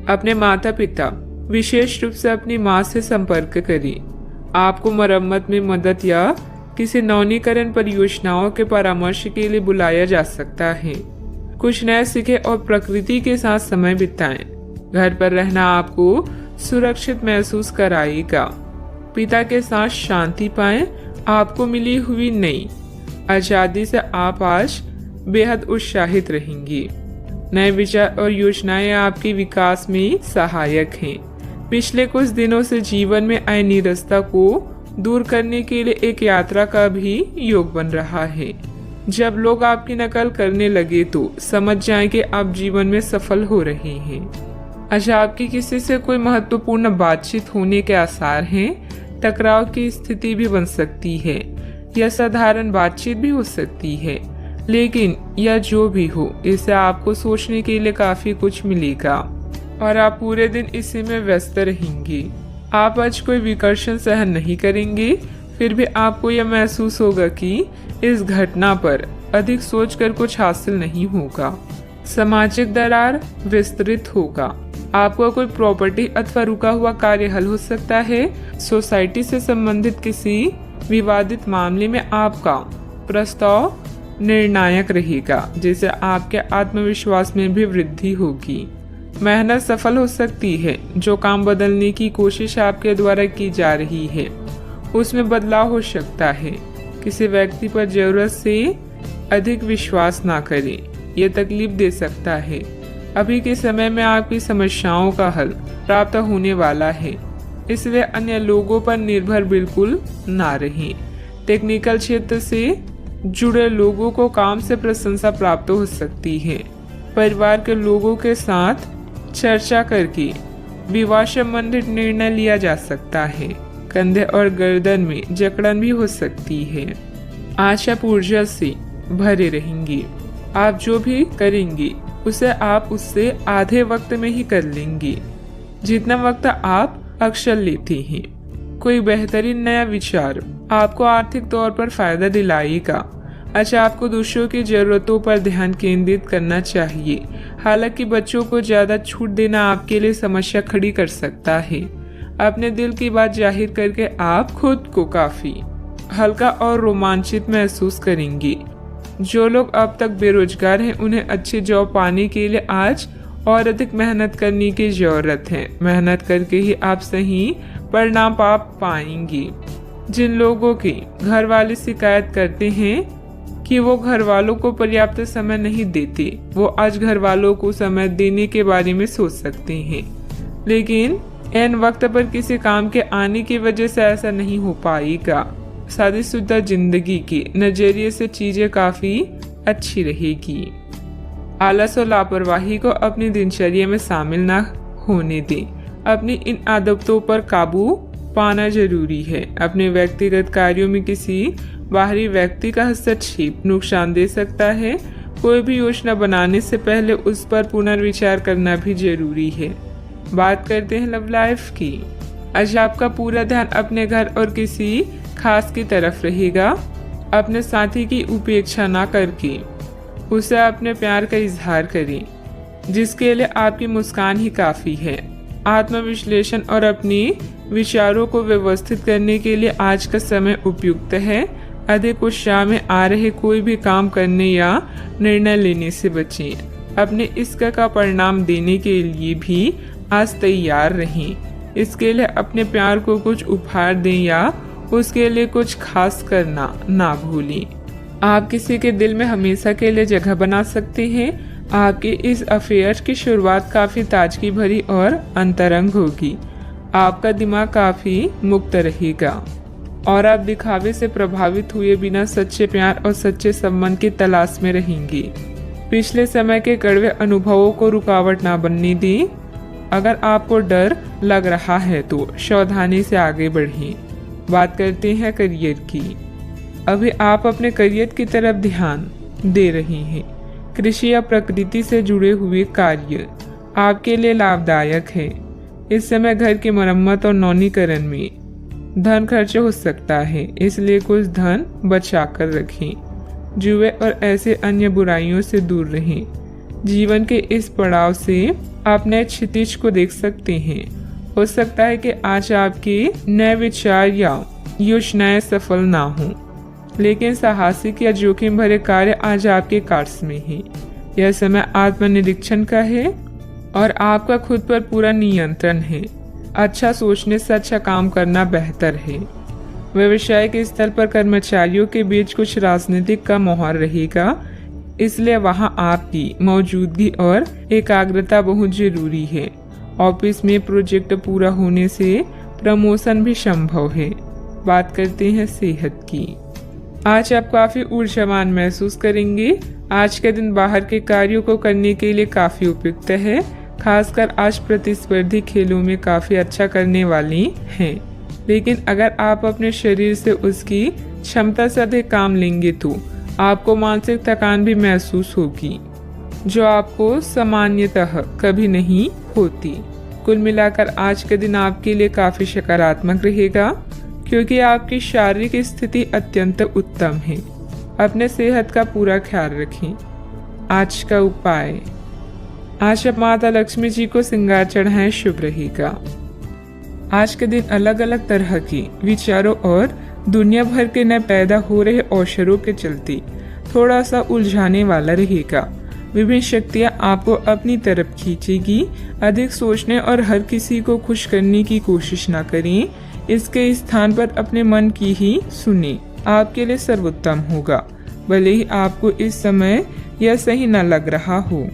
अपने माता पिता, विशेष रूप से अपनी माँ से संपर्क करें। आपको मरम्मत में मदद या किसी नवीनीकरण परियोजनाओं के परामर्श के लिए बुलाया जा सकता है। कुछ नया सीखें और प्रकृति के साथ समय बिताएं। घर पर रहना आपको सुरक्षित महसूस कराएगा। पिता के साथ शांति पाएं। आपको मिली हुई नई आजादी से आप आज बेहद उत्साहित रहेंगी। नए विचार और योजनाएं आपके विकास में सहायक हैं। पिछले कुछ दिनों से जीवन में आए नीरसता को दूर करने के लिए एक यात्रा का भी योग बन रहा है। जब लोग आपकी नकल करने लगे तो समझ जाएं कि आप जीवन में सफल हो रहे हैं। अच्छा, आपकी किसी से कोई महत्वपूर्ण बातचीत होने के आसार हैं। टकराव की स्थिति भी बन सकती है या साधारण बातचीत भी हो सकती है, लेकिन यह जो भी हो, इससे आपको सोचने के लिए काफी कुछ मिलेगा और आप पूरे दिन इसी में व्यस्त रहेंगे। आप आज कोई विकर्षण सहन नहीं करेंगे, फिर भी आपको यह महसूस होगा कि इस घटना पर अधिक सोचकर कुछ हासिल नहीं होगा। सामाजिक दरार विस्तृत होगा। आपको कोई प्रॉपर्टी अथवा रुका हुआ कार्य हल हो सकता है। सोसाइटी से संबंधित किसी विवादित मामले में आपका प्रस्ताव निर्णायक रहेगा, जिससे आपके आत्मविश्वास में भी वृद्धि होगी। मेहनत सफल हो सकती है। जो काम बदलने की कोशिश आपके द्वारा की जा रही है उसमें बदलाव हो सकता है। किसी व्यक्ति पर जरूरत से अधिक विश्वास ना करें, यह तकलीफ दे सकता है। अभी के समय में आपकी समस्याओं का हल प्राप्त होने वाला है, इसलिए अन्य लोगों पर निर्भर बिल्कुल ना रहें। टेक्निकल क्षेत्र से जुड़े लोगों को काम से प्रशंसा प्राप्त हो सकती है। परिवार के लोगों के साथ चर्चा करके विवाह संबंधित निर्णय लिया जा सकता है। कंधे और गर्दन में जकड़न भी हो सकती है। आशा ऊर्जा से भरे रहेंगे। आप जो भी करेंगे उसे आप उससे आधे वक्त में ही कर लेंगे जितना वक्त आप अक्सर लेते हैं। कोई बेहतरीन नया विचार आपको आर्थिक तौर पर फायदा दिलाएगा। अच्छा, आपको दूसरों की जरूरतों पर ध्यान केंद्रित करना चाहिए। हालांकि बच्चों को ज्यादा छूट देना आपके लिए समस्या खड़ी कर सकता है। अपने दिल की बात जाहिर करके आप खुद को काफी हल्का और रोमांचित महसूस करेंगे। जो लोग अब तक बेरोजगार हैं उन्हें अच्छी जॉब पाने के लिए आज और अधिक मेहनत करने की जरूरत है। मेहनत करके ही आप सही परिणाम पा पाएंगे। जिन लोगों के घर वाले शिकायत करते हैं कि वो घर वालों को पर्याप्त समय नहीं देते, वो आज घर वालों को समय देने के बारे में सोच सकते हैं, लेकिन ऐन वक्त पर किसी काम के आने की वजह से ऐसा नहीं हो पाएगा। शादीशुदा जिंदगी के नजरिए से चीजें काफी अच्छी रहेगी। आलस और लापरवाही को अपनी दिनचर्या में शामिल न होने दें। अपनी इन आदतों पर काबू पाना जरूरी है। अपने व्यक्तिगत कार्यों में किसी बाहरी व्यक्ति का हस्तक्षेप नुकसान दे सकता है। कोई भी योजना बनाने से पहले उस पर पुनर्विचार करना भी जरूरी है। बात करते हैं लव लाइफ की। आज आपका पूरा ध्यान अपने घर और किसी खास की तरफ रहेगा। अपने साथी की उपेक्षा ना करके उसे अपने प्यार का इजहार करें, जिसके लिए आपकी मुस्कान ही काफी है। आत्मविश्लेषण और अपने विचारों को व्यवस्थित करने के लिए आज का समय उपयुक्त है। अधिक उत्साह में आ रहे कोई भी काम करने या निर्णय लेने से बचें। अपने इश्क का परिणाम देने के लिए भी आज तैयार रहें। इसके लिए अपने प्यार को कुछ उपहार दें या उसके लिए कुछ खास करना ना भूलें। आप किसी के दिल में हमेशा के लिए जगह बना सकते हैं। आपके इस अफेयर की शुरुआत काफी ताजगी भरी और अंतरंग होगी। आपका दिमाग काफी मुक्त रहेगा और आप दिखावे से प्रभावित हुए बिना सच्चे प्यार और सच्चे संबंध की तलाश में रहेंगे। पिछले समय के कड़वे अनुभवों को रुकावट ना बनने दें। अगर आपको डर लग रहा है तो सावधानी से आगे बढ़ें। बात करते हैं करियर की। अभी आप अपने करियर की तरफ ध्यान दे रहे हैं। कृषि या प्रकृति से जुड़े हुए कार्य आपके लिए लाभदायक है। इस समय घर की मरम्मत और नवीनीकरण में धन खर्च हो सकता है, इसलिए कुछ धन बचा कर रखें। जुए और ऐसे अन्य बुराइयों से दूर रहें जीवन के इस पड़ाव से आप नए क्षितिज को देख सकते हैं। हो सकता है कि आज आपके नए विचार या योजनाएं सफल ना हों, लेकिन साहसिक या जोखिम भरे कार्य आज आपके कार्स में है। यह समय आत्मनिरीक्षण का है और आपका खुद पर पूरा नियंत्रण है। अच्छा सोचने से अच्छा काम करना बेहतर है। व्यवसायिक स्तर पर कर्मचारियों के बीच कुछ राजनीतिक का माहौल रहेगा, इसलिए वहां आपकी मौजूदगी और एकाग्रता बहुत जरूरी है। ऑफिस में प्रोजेक्ट पूरा होने से प्रमोशन भी संभव है। बात करते हैं सेहत की। आज आप काफी ऊर्जावान महसूस करेंगे। आज के दिन बाहर के कार्यों को करने के लिए काफी उपयुक्त है। खासकर आज प्रतिस्पर्धी खेलों में काफी अच्छा करने वाली हैं। लेकिन अगर आप अपने शरीर से उसकी क्षमता से अधिक काम लेंगे तो आपको मानसिक थकान भी महसूस होगी, जो आपको सामान्यतः कभी नहीं होती। कुल मिलाकर आज का दिन आपके लिए काफी सकारात्मक रहेगा, क्योंकि आपकी शारीरिक स्थिति अत्यंत उत्तम है। अपने सेहत का पूरा ख्याल रखें। आज का उपाय, आज आप माता लक्ष्मी जी को श्रृंगार चढ़ाएं, शुभ रहेगा। आज के दिन अलग अलग तरह के विचारों और दुनिया भर के नए पैदा हो रहे अवसरों के चलते थोड़ा सा उलझाने वाला रहेगा। विभिन्न शक्तियां आपको अपनी तरफ खींचेगी। अधिक सोचने और हर किसी को खुश करने की कोशिश ना करें। इसके स्थान पर अपने मन की ही सुने, आपके लिए सर्वोत्तम होगा, भले ही आपको इस समय यह सही न लग रहा हो।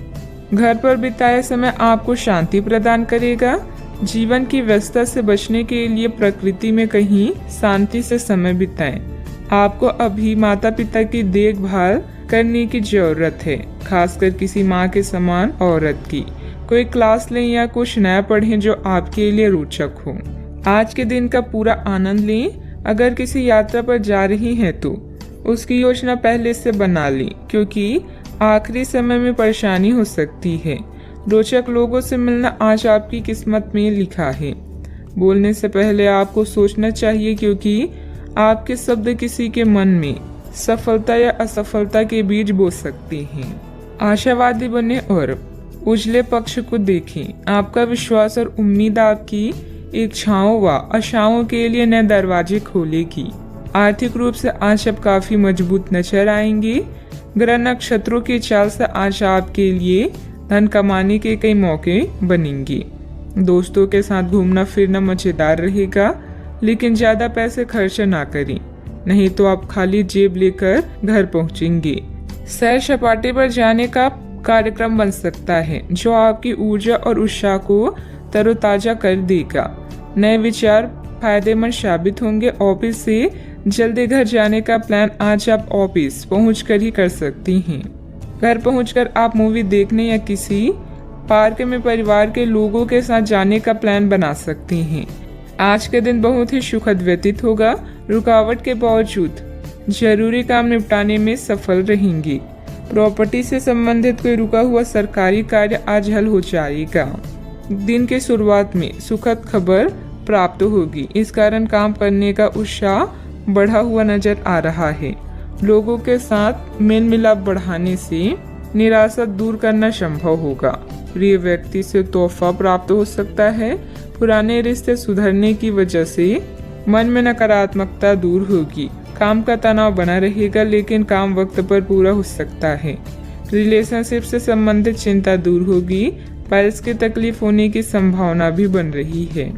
घर पर बिताया समय आपको शांति प्रदान करेगा। जीवन की व्यस्तता से बचने के लिए प्रकृति में कहीं शांति से समय बिताएं। आपको अभी माता पिता की देखभाल करने की जरूरत है, खासकर किसी माँ के समान औरत की। कोई क्लास लें या कुछ नया पढ़ें जो आपके लिए रोचक हो। आज के दिन का पूरा आनंद लें। अगर किसी यात्रा पर जा रही हैं तो उसकी योजना पहले से बना लें, क्योंकि आखिरी समय में परेशानी हो सकती है। रोचक लोगों से मिलना आज आपकी किस्मत में लिखा है। बोलने से पहले आपको सोचना चाहिए, क्योंकि आपके शब्द किसी के मन में सफलता या असफलता के बीज बो सकते हैं। आशावादी बने और उजले पक्ष को देखें। आपका विश्वास और उम्मीद आपकी इच्छाओं व आशाओं के लिए नए दरवाजे खोलेगी। आर्थिक रूप से आज आप काफी मजबूत नजर आएंगे। ग्रह नक्षत्रों की चाल से आज आपके लिए धन कमाने के कई मौके बनेंगे। दोस्तों के साथ घूमना फिरना मजेदार रहेगा, लेकिन ज्यादा पैसे खर्च ना करें, नहीं तो आप खाली जेब लेकर घर पहुंचेंगे। सैर सपाटे पर जाने का कार्यक्रम बन सकता है, जो आपकी ऊर्जा और उत्साह को तरोताजा कर देगा। नए विचार फायदेमंद साबित होंगे। ऑफिस से जल्दी घर जाने का प्लान आज आप ऑफिस पहुंचकर ही कर सकती हैं। घर पहुंचकर आप मूवी देखने या किसी पार्क में परिवार के लोगों के साथ जाने का प्लान बना सकती हैं। आज के दिन बहुत ही सुखद व्यतीत होगा। रुकावट के बावजूद जरूरी काम निपटाने में सफल रहेंगी। प्रॉपर्टी से संबंधित कोई रुका हुआ सरकारी कार्य आज हल हो जाएगा। दिन की शुरुआत में सुखद खबर प्राप्त होगी, इस कारण काम करने का उत्साह बढ़ा हुआ नजर आ रहा है। लोगों के साथ मेल मिलाप बढ़ाने से निराशा दूर करना संभव होगा। प्रिय व्यक्ति से तोहफा प्राप्त हो सकता है। पुराने रिश्ते सुधरने की वजह से मन में नकारात्मकता दूर होगी। काम का तनाव बना रहेगा, लेकिन काम वक्त पर पूरा हो सकता है। रिलेशनशिप से संबंधित चिंता दूर होगी। पाइल्स की तकलीफ होने की संभावना भी बन रही है।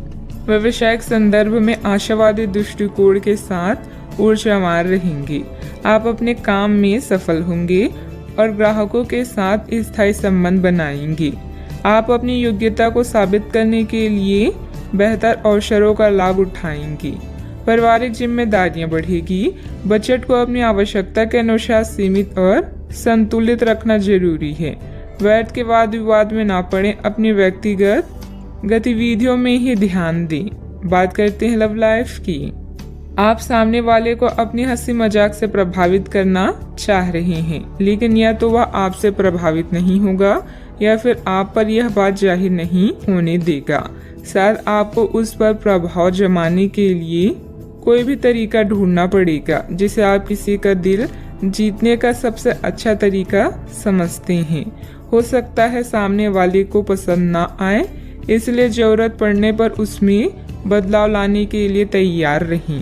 व्यवसायिक संदर्भ में आशावादी दृष्टिकोण के साथ ऊर्जावान रहेंगे। आप अपने काम में सफल होंगे और ग्राहकों के साथ स्थायी संबंध बनाएंगे। आप अपनी योग्यता को साबित करने के लिए बेहतर अवसरों का लाभ उठाएंगे। पारिवारिक जिम्मेदारियां बढ़ेगी। बजट को अपनी आवश्यकता के अनुसार सीमित और संतुलित रखना जरूरी है। वैध के वाद विवाद में ना पड़े। अपनी व्यक्तिगत गतिविधियों में ही ध्यान दें। बात करते हैं लव लाइफ की। आप सामने वाले को अपनी हंसी मजाक से प्रभावित करना चाह रहे हैं, लेकिन या तो वह आपसे प्रभावित नहीं होगा या फिर आप पर यह बात जाहिर नहीं होने देगा। शायद आपको उस पर प्रभाव जमाने के लिए कोई भी तरीका ढूंढना पड़ेगा, जिसे आप किसी का दिल जीतने का सबसे अच्छा तरीका समझते हैं। हो सकता है सामने वाले को पसंद ना आए, इसलिए जरूरत पड़ने पर उसमें बदलाव लाने के लिए तैयार रहें।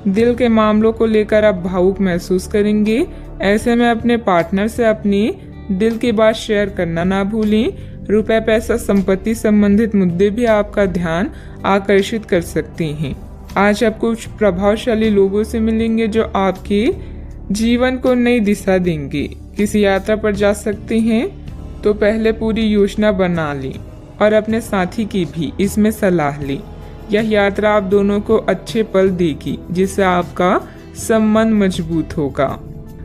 दिल के मामलों को लेकर आप भावुक महसूस करेंगे। ऐसे में अपने पार्टनर से अपनी दिल की बात शेयर करना ना भूलें। रुपए, पैसा, संपत्ति संबंधित मुद्दे भी आपका ध्यान आकर्षित कर सकते हैं। आज आप कुछ प्रभावशाली लोगों से मिलेंगे जो आपके जीवन को नई दिशा देंगे। किसी यात्रा पर जा सकते हैं तो पहले पूरी योजना बना लें और अपने साथी की भी इसमें सलाह लें। यह यात्रा आप दोनों को अच्छे पल देगी, जिससे आपका संबंध मजबूत होगा।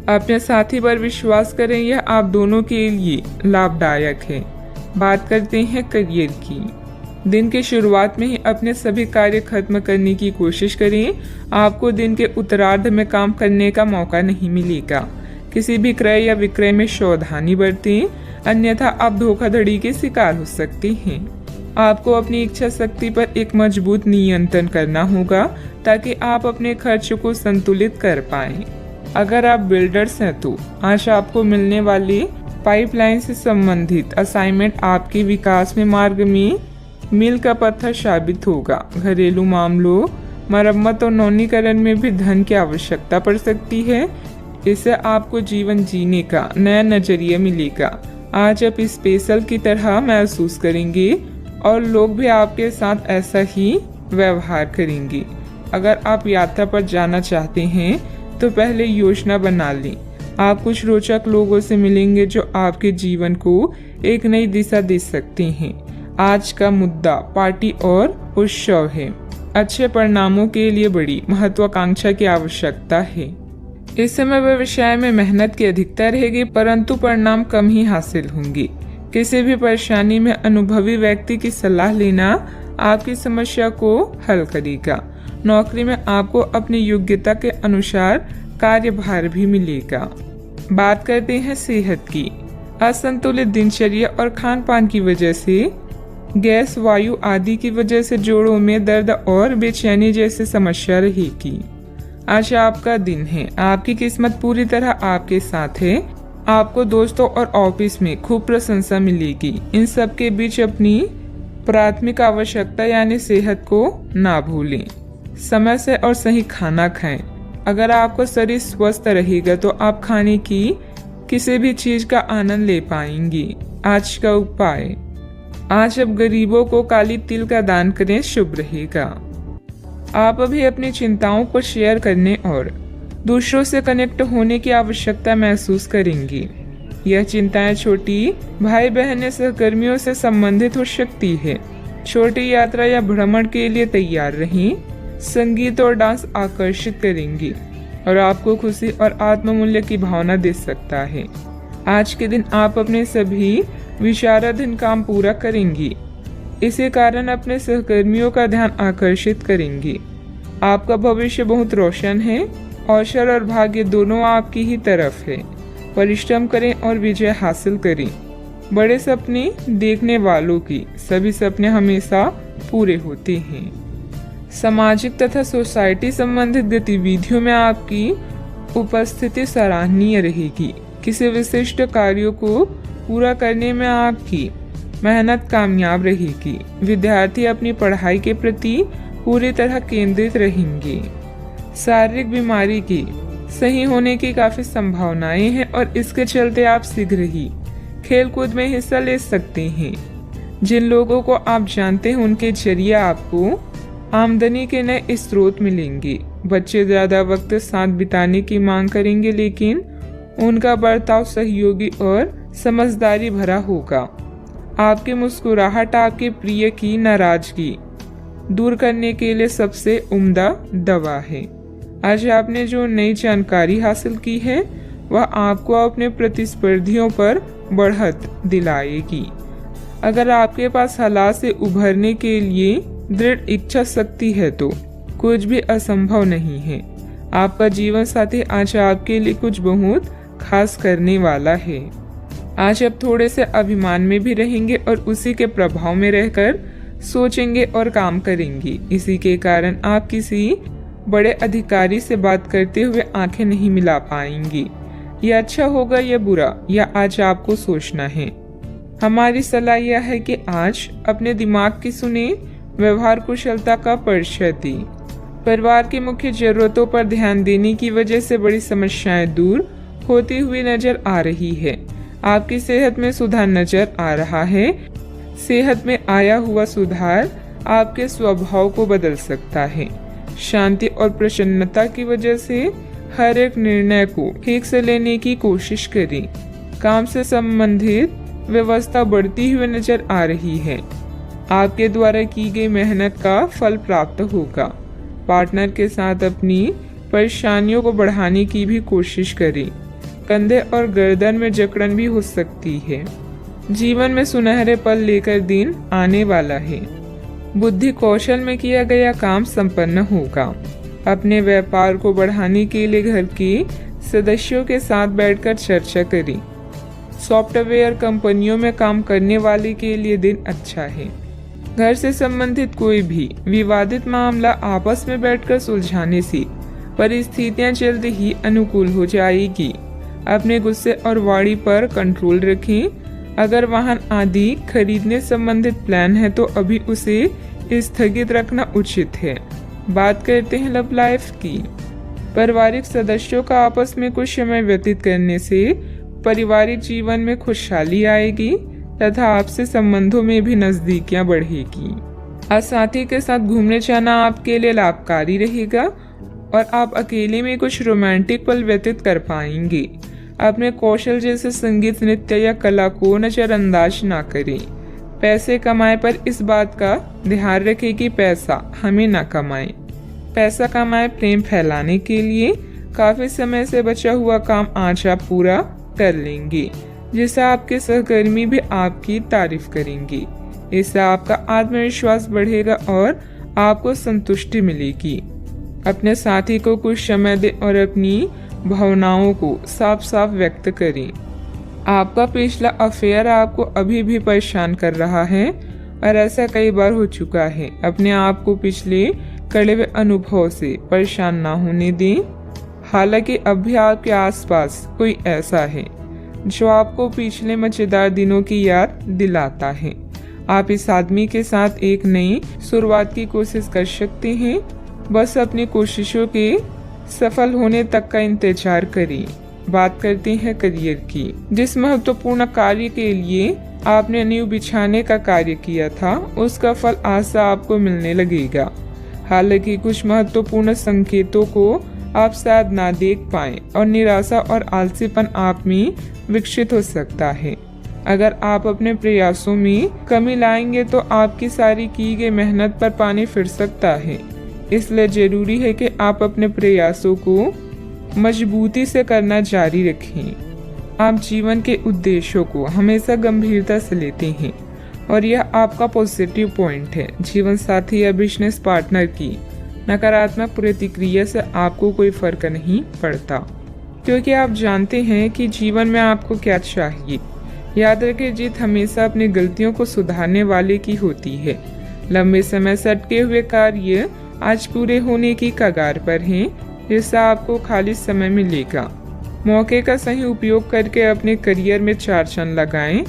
अपने साथी पर विश्वास करें, यह आप दोनों के लिए लाभदायक है। बात करते हैं करियर की। दिन की शुरुआत में ही अपने सभी कार्य खत्म करने की कोशिश करें। आपको दिन के उत्तरार्ध में काम करने का मौका नहीं मिलेगा। किसी भी क्रय या विक्रय में सावधानी बरतें, अन्यथा आप धोखाधड़ी के शिकार हो सकते हैं। आपको अपनी इच्छा शक्ति पर एक मजबूत नियंत्रण करना होगा ताकि आप अपने खर्च को संतुलित कर पाएं। अगर आप बिल्डर्स हैं तो आज आपको मिलने वाली पाइपलाइन से संबंधित असाइनमेंट आपके विकास में मार्ग में मील का पत्थर साबित होगा। घरेलू मामलों, मरम्मत और नवीनीकरण में भी धन की आवश्यकता पड़ सकती है। इससे आपको जीवन जीने का नया नजरिया मिलेगा। आज आप स्पेशल की तरह महसूस करेंगे और लोग भी आपके साथ ऐसा ही व्यवहार करेंगे। अगर आप यात्रा पर जाना चाहते हैं तो पहले योजना बना लें। आप कुछ रोचक लोगों से मिलेंगे जो आपके जीवन को एक नई दिशा दे सकते हैं। आज का मुद्दा पार्टी और उत्सव है। अच्छे परिणामों के लिए बड़ी महत्वाकांक्षा की आवश्यकता है। इस समय व्यवसाय में मेहनत की अधिकता रहेगी, परंतु परिणाम कम ही हासिल होंगे। किसी भी परेशानी में अनुभवी व्यक्ति की सलाह लेना आपकी समस्या को हल करेगा। नौकरी में आपको अपनी योग्यता के अनुसार कार्यभार भी मिलेगा। बात करते हैं सेहत की। असंतुलित दिनचर्या और खान पान की वजह से, गैस, वायु आदि की वजह से जोड़ों में दर्द और बेचैनी जैसी समस्या रहेगी। आज आपका दिन है। आपकी किस्मत पूरी तरह आपके साथ है। आपको दोस्तों और ऑफिस में खूब प्रशंसा मिलेगी। इन सब के बीच अपनी प्राथमिक आवश्यकता यानी सेहत को ना भूलें। समय से और सही खाना खाएं। अगर आपका शरीर स्वस्थ रहेगा तो आप खाने की किसी भी चीज का आनंद ले पाएंगे। आज का उपाय, आज आप गरीबों को काली तिल का दान करें, शुभ रहेगा। आप अभी अपनी चिंताओं को शेयर करने और दूसरों से कनेक्ट होने की आवश्यकता महसूस करेंगी। यह चिंताएं छोटी भाई बहन या सहकर्मियों से संबंधित हो सकती है। छोटी यात्रा या भ्रमण के लिए तैयार रहें। संगीत और डांस आकर्षित करेंगी और आपको खुशी और आत्ममूल्य की भावना दे सकता है। आज के दिन आप अपने सभी विचाराधीन काम पूरा करेंगी। इसी कारण अपने सहकर्मियों का ध्यान आकर्षित करेंगी। आपका भविष्य बहुत रोशन है। अवसर और भाग्य दोनों आपकी ही तरफ है। परिश्रम करें और विजय हासिल करें। बड़े सपने देखने वालों की सभी सपने हमेशा पूरे होते हैं। सामाजिक तथा सोसाइटी संबंधित गतिविधियों में आपकी उपस्थिति सराहनीय रहेगी। किसी विशिष्ट कार्यों को पूरा करने में आपकी मेहनत कामयाब रहेगी। विद्यार्थी अपनी पढ़ाई के प्रति पूरी तरह केंद्रित रहेंगे। शारीरिक बीमारी की सही होने की काफी संभावनाएं हैं और इसके चलते आप शीघ्र ही खेल कूद में हिस्सा ले सकते हैं। जिन लोगों को आप जानते हैं उनके जरिए आपको आमदनी के नए स्रोत मिलेंगे। बच्चे ज्यादा वक्त साथ बिताने की मांग करेंगे, लेकिन उनका बर्ताव सहयोगी और समझदारी भरा होगा। आपकी मुस्कुराहट आपके प्रिय की नाराजगी दूर करने के लिए सबसे उम्दा दवा है। आज आपने जो नई जानकारी हासिल की है वह आपको अपने प्रतिस्पर्धियों पर बढ़त दिलाएगी। अगर आपके पास हालात से उभरने के लिए दृढ़ इच्छा शक्ति है तो कुछ भी असंभव नहीं है। आपका जीवन साथी आज आपके लिए कुछ बहुत खास करने वाला है। आज आप थोड़े से अभिमान में भी रहेंगे और उसी के प्रभाव में रहकर सोचेंगे और काम करेंगे। इसी के कारण आप किसी बड़े अधिकारी से बात करते हुए आंखें नहीं मिला पाएंगे। यह अच्छा होगा या बुरा, यह आज आपको सोचना है। हमारी सलाह यह है कि आज अपने दिमाग की सुने, व्यवहार कुशलता का परिचय दें। परिवार की मुख्य जरूरतों पर ध्यान देने की वजह से बड़ी समस्याएं दूर होती हुई नजर आ रही है। आपकी सेहत में सुधार नजर आ रहा है। सेहत में आया हुआ सुधार आपके स्वभाव को बदल सकता है। शांति और प्रसन्नता की वजह से हर एक निर्णय को ठीक से लेने की कोशिश करें। काम से संबंधित व्यवस्था बढ़ती हुई नजर आ रही है। आपके द्वारा की गई मेहनत का फल प्राप्त होगा। पार्टनर के साथ अपनी परेशानियों को बढ़ाने की भी कोशिश करें। कंधे और गर्दन में जकड़न भी हो सकती है। जीवन में सुनहरे पल लेकर दिन आने वाला है। बुद्धि कौशल में किया गया काम संपन्न होगा। अपने व्यापार को बढ़ाने के लिए घर के सदस्यों के साथ बैठकर चर्चा करें। सॉफ्टवेयर कंपनियों में काम करने वाले के लिए दिन अच्छा है। घर से संबंधित कोई भी विवादित मामला आपस में बैठकर सुलझाने से परिस्थितियां जल्द ही अनुकूल हो जाएगी। अपने गुस्से और वाणी पर कंट्रोल रखें। अगर वाहन आदि खरीदने संबंधित प्लान है तो अभी उसे स्थगित रखना उचित है। बात करते हैं लव लाइफ की। पारिवारिक सदस्यों का आपस में कुछ समय व्यतीत करने से पारिवारिक जीवन में खुशहाली आएगी तथा आपसे संबंधों में भी नजदीकियां बढ़ेगी। आज साथी के साथ घूमने जाना आपके लिए लाभकारी रहेगा और आप अकेले में कुछ रोमांटिक पल व्यतीत कर पाएंगे। अपने कौशल जैसे संगीत, नृत्य या कला को नजरअंदाज ना करें। पैसे कमाए पर इस बात का ध्यान रखें कि पैसा हमें ना कमाए। पैसा कमाए प्रेम फैलाने के लिए काफी समय से बचा हुआ काम आज आप पूरा कर लेंगे, जिससे आपके सहकर्मी भी आपकी तारीफ करेंगे। इससे आपका आत्मविश्वास बढ़ेगा और आपको संतुष्टि मिलेगी। अपने साथी को कुछ समय दें और अपनी भावनाओं को साफ साफ व्यक्त करें। आपका पिछला अफेयर आपको अभी भी परेशान कर रहा है और ऐसा कई बार हो चुका है। अपने आप को पिछले कड़े हुए अनुभव से परेशान ना होने दें। हालांकि अब भी आपके आसपास कोई ऐसा है जो आपको पिछले मजेदार दिनों की याद दिलाता है। आप इस आदमी के साथ एक नई शुरुआत की कोशिश कर सकते हैं। बस अपनी कोशिशों के सफल होने तक का इंतजार करें। बात करते हैं करियर की। जिस महत्वपूर्ण कार्य के लिए आपने नींव बिछाने का कार्य किया था, उसका फल आज से आपको मिलने लगेगा। हालांकि कुछ महत्वपूर्ण संकेतों को आप शायद ना देख पाएं और निराशा और आलसीपन आप में विकसित हो सकता है। अगर आप अपने प्रयासों में कमी लाएंगे तो आपकी सारी की गई मेहनत पर पानी फिर सकता है। इसलिए जरूरी है कि आप अपने प्रयासों को मजबूती से करना जारी रखें। आप जीवन के उद्देश्यों को हमेशा गंभीरता से लेते हैं और यह आपका पॉजिटिव पॉइंट है। जीवन साथी या बिजनेस पार्टनर की नकारात्मक प्रतिक्रिया से आपको कोई फर्क नहीं पड़ता, क्योंकि आप जानते हैं कि जीवन में आपको क्या चाहिए। याद रखें, जीत हमेशा अपनी गलतियों को सुधारने वाले की होती है। लंबे समय से अटके हुए कार्य आज पूरे होने की कगार पर हैं, जिससे आपको खाली समय मिलेगा। मौके का सही उपयोग करके अपने करियर में 4 चांद लगाएं।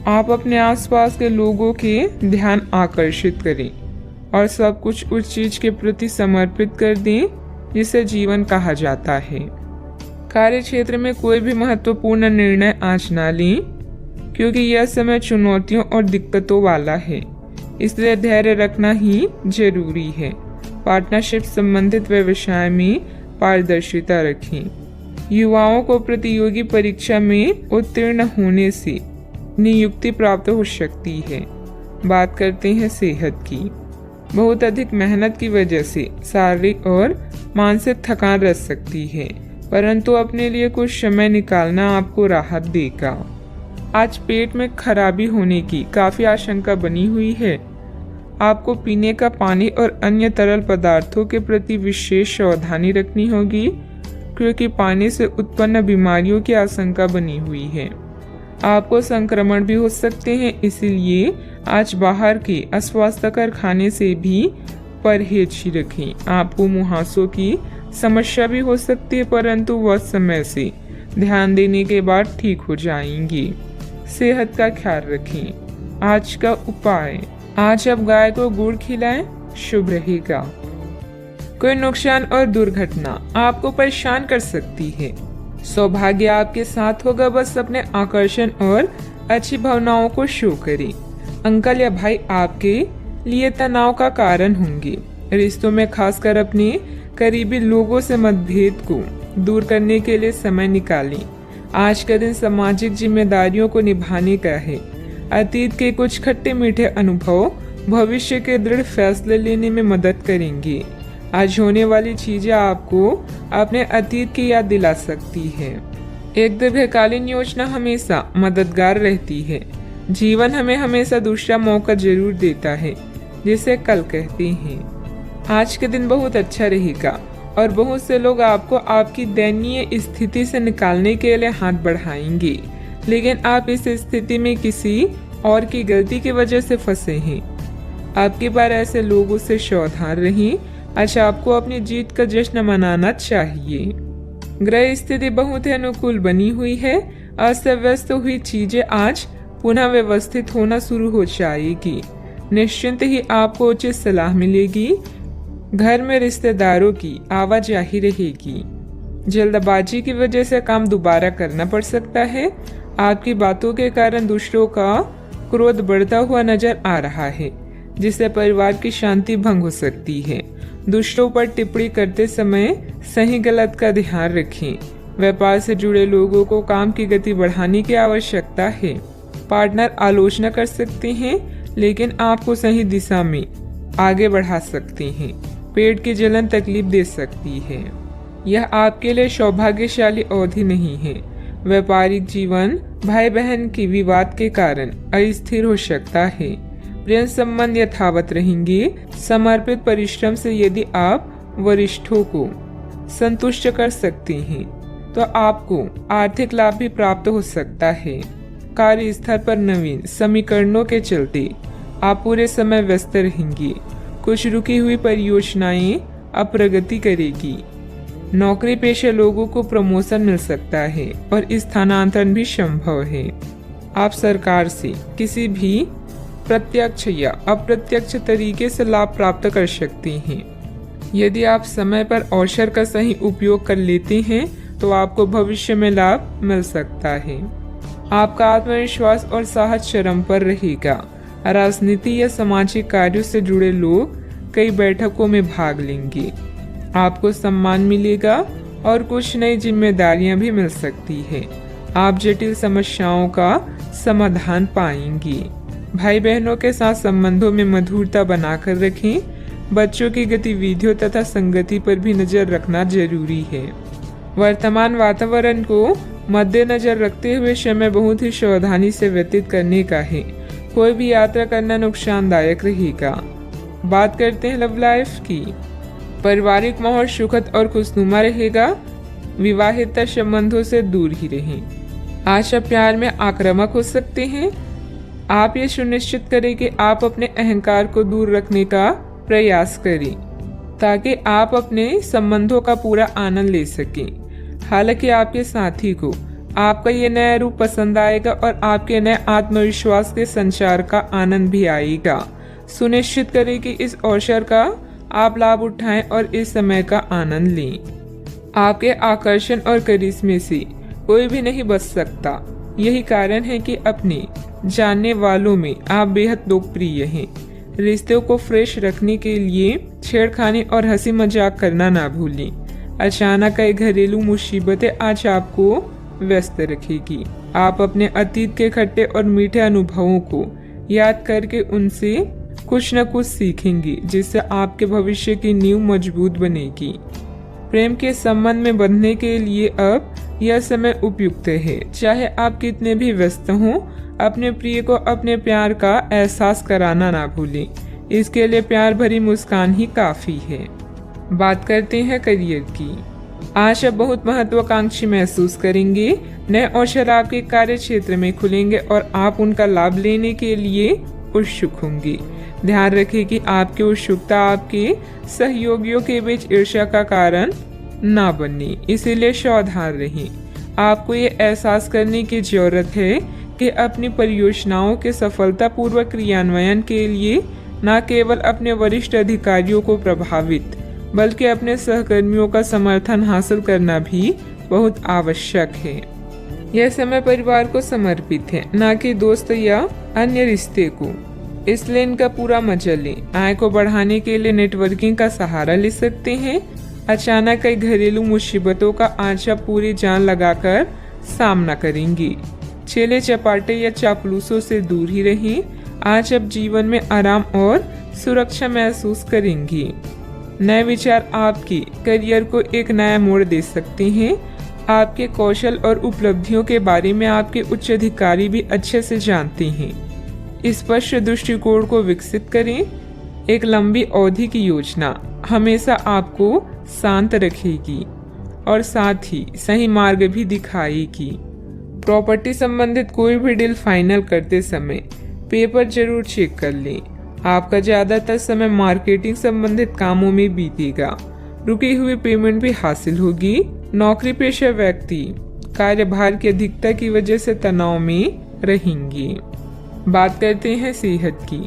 आप अपने आसपास के लोगों के ध्यान आकर्षित करें और सब कुछ उस चीज के प्रति समर्पित कर दें जिसे जीवन कहा जाता है। कार्य क्षेत्र में कोई भी महत्वपूर्ण निर्णय आज ना लें, क्योंकि यह समय चुनौतियों और दिक्कतों वाला है। इसलिए धैर्य रखना ही जरूरी है। पार्टनरशिप संबंधित व्यवसाय में पारदर्शिता रखें। युवाओं को प्रतियोगी परीक्षा में उत्तीर्ण होने से नियुक्ति प्राप्त हो सकती है। बात करते हैं सेहत की। बहुत अधिक मेहनत की वजह से शारीरिक और मानसिक थकान रह सकती है, परंतु अपने लिए कुछ समय निकालना आपको राहत देगा। आज पेट में खराबी होने की काफी आशंका बनी हुई है। आपको पीने का पानी और अन्य तरल पदार्थों के प्रति विशेष सावधानी रखनी होगी, क्योंकि पानी से उत्पन्न बीमारियों की आशंका बनी हुई है। आपको संक्रमण भी हो सकते हैं, इसीलिए आज बाहर के अस्वास्थ्यकर खाने से भी परहेज रखें। आपको मुहासों की समस्या भी हो सकती है, परंतु वह समय से ध्यान देने के बाद ठीक हो जाएंगी। सेहत का ख्याल रखें। आज का उपाय, आज आप गाय को गुड़ खिलाएं, शुभ रहेगा। कोई नुकसान और दुर्घटना आपको परेशान कर सकती है। सौभाग्य आपके साथ होगा, बस अपने आकर्षण और अच्छी भावनाओं को शो करें। अंकल या भाई आपके लिए तनाव का कारण होंगे। रिश्तों में खासकर अपने करीबी लोगों से मतभेद को दूर करने के लिए समय निकालें। आज का दिन सामाजिक जिम्मेदारियों को निभाने का है। अतीत के कुछ खट्टे मीठे अनुभव भविष्य के दृढ़ फैसले लेने में मदद करेंगे। आज होने वाली चीजें आपको अपने अतीत की याद दिला सकती है। एक दीर्घकालीन योजना हमेशा मददगार रहती है। जीवन हमें हमेशा दूसरा मौका जरूर देता है, जिसे कल कहते हैं। आज के दिन बहुत अच्छा रहेगा और बहुत से लोग आपको आपकी दयनीय स्थिति से निकालने के लिए हाथ बढ़ाएंगे, लेकिन आप इस स्थिति में किसी और की गलती की वजह से फंसे हैं। आपकी बार ऐसे लोगों से सावधान रहें। अच्छा, आपको अपनी जीत का जश्न मनाना चाहिए। ग्रह स्थिति बहुत ही अनुकूल बनी हुई है। अस्त व्यस्त हुई चीजें आज पुनः व्यवस्थित होना शुरू हो जाएगी। निश्चिंत ही आपको उचित सलाह मिलेगी। घर में रिश्तेदारों की आवाजाही रहेगी। जल्दबाजी की वजह से काम दोबारा करना पड़ सकता है। आपकी बातों के कारण दूसरों का क्रोध बढ़ता हुआ नजर आ रहा है, जिससे परिवार की शांति भंग हो सकती है। दूसरों पर टिप्पणी करते समय सही गलत का ध्यान रखें। व्यापार से जुड़े लोगों को काम की गति बढ़ाने की आवश्यकता है। पार्टनर आलोचना कर सकते हैं, लेकिन आपको सही दिशा में आगे बढ़ा सकते हैं। पेट की जलन तकलीफ दे सकती है। यह आपके लिए सौभाग्यशाली अवधि नहीं है। व्यापारिक जीवन भाई बहन की विवाद के कारण अस्थिर हो सकता है। प्रेम संबंध यथावत रहेंगे। समर्पित परिश्रम से यदि आप वरिष्ठों को संतुष्ट कर सकते हैं, तो आपको आर्थिक लाभ भी प्राप्त हो सकता है। कार्यस्थल पर नवीन समीकरणों के चलते आप पूरे समय व्यस्त रहेंगे। कुछ रुकी हुई परियोजनाएं अब प्रगति करेगी। नौकरी पेशे लोगों को प्रमोशन मिल सकता है और स्थानांतरण भी संभव है। आप सरकार से किसी भी प्रत्यक्ष या अप्रत्यक्ष तरीके से लाभ प्राप्त कर सकते हैं। यदि आप समय पर अवसर का सही उपयोग कर लेते हैं, तो आपको भविष्य में लाभ मिल सकता है। आपका आत्मविश्वास और साहस चरम पर रहेगा। राजनीति या सामाजिक कार्यों से जुड़े लोग कई बैठकों में भाग लेंगे। आपको सम्मान मिलेगा और कुछ नई जिम्मेदारियां भी मिल सकती है। आप जटिल समस्याओं का समाधान पाएंगे। भाई बहनों के साथ संबंधों में मधुरता बनाकर रखें। बच्चों की गतिविधियों तथा संगति पर भी नजर रखना जरूरी है। वर्तमान वातावरण को मद्देनजर रखते हुए समय बहुत ही सावधानी से व्यतीत करने का है। कोई भी यात्रा करना नुकसानदायक रहेगा। बात करते हैं लव लाइफ की। पारिवारिक माहौल सुखद और खुशनुमा रहेगा। विवाहित संबंधों से दूर ही रहें। आज आप प्यार में आक्रामक हो सकते हैं। आप ये सुनिश्चित करें कि आप अपने अहंकार को दूर रखने का प्रयास करें, ताकि आप अपने संबंधों का पूरा आनंद ले सकें। हालांकि आपके साथी को आपका ये नया रूप पसंद आएगा और आपके नए आत्मविश्वास के संचार का आनंद भी आएगा। सुनिश्चित करें कि इस अवसर का आप लाभ उठाएं और इस समय का आनंद लें। आपके आकर्षण और करिश्मे से कोई भी नहीं बच सकता। यही कारण है कि अपने जानने वालों में आप बेहद लोकप्रिय हैं। रिश्तों को फ्रेश रखने के लिए छेड़खानी और हंसी मजाक करना ना भूलें। अचानक कई घरेलू मुसीबतें आज आपको व्यस्त रखेगी। आप अपने अतीत के खट्टे और मीठे अनुभवों को याद करके उनसे कुछ न कुछ सीखेंगे, जिससे आपके भविष्य की नींव मजबूत बनेगी। प्रेम के संबंध में बंधने के लिए अब यह समय उपयुक्त है। चाहे आप कितने भी व्यस्त हों, अपने प्रिय को अपने प्यार का एहसास कराना ना भूलें। इसके लिए प्यार भरी मुस्कान ही काफी है। बात करते हैं करियर की। आज आप बहुत महत्वाकांक्षी महसूस करेंगे। नए अवसर आपके कार्य क्षेत्र में खुलेंगे और आप उनका लाभ लेने के लिए उत्सुक होंगे। ध्यान रखें कि आपकी उत्सुकता आपके सहयोगियों के बीच ईर्ष्या का कारण ना बने, इसीलिए सावधान रहें। आपको ये एहसास करने की जरूरत है कि अपनी परियोजनाओं के सफलतापूर्वक क्रियान्वयन के लिए न केवल अपने वरिष्ठ अधिकारियों को प्रभावित बल्कि अपने सहकर्मियों का समर्थन हासिल करना भी बहुत आवश्यक है। यह समय परिवार को समर्पित है, न कि दोस्त या अन्य रिश्ते को, इसलिए इनका पूरा मजा लें। आय को बढ़ाने के लिए नेटवर्किंग का सहारा ले सकते हैं। अचानक कई घरेलू मुसीबतों का आज आप पूरी जान लगाकर सामना करेंगी। चेले चपाटे या चापलूसों से दूर ही रहें। आज आप जीवन में आराम और सुरक्षा महसूस करेंगी। नए विचार आपकी करियर को एक नया मोड़ दे सकते हैं। आपके कौशल और उपलब्धियों के बारे में आपके उच्च अधिकारी भी अच्छे से जानते हैं। स्पष्ट दृष्टिकोण को विकसित करें। एक लंबी अवधि की योजना हमेशा आपको शांत रखेगी और साथ ही सही मार्ग भी दिखाएगी। प्रॉपर्टी संबंधित कोई भी डील फाइनल करते समय पेपर जरूर चेक कर लें। आपका ज्यादातर समय मार्केटिंग संबंधित कामों में बीतेगा। रुकी हुई पेमेंट भी हासिल होगी। नौकरी पेशा व्यक्ति कार्यभार की अधिकता की वजह से तनाव में रहेंगी। बात करते हैं सेहत की।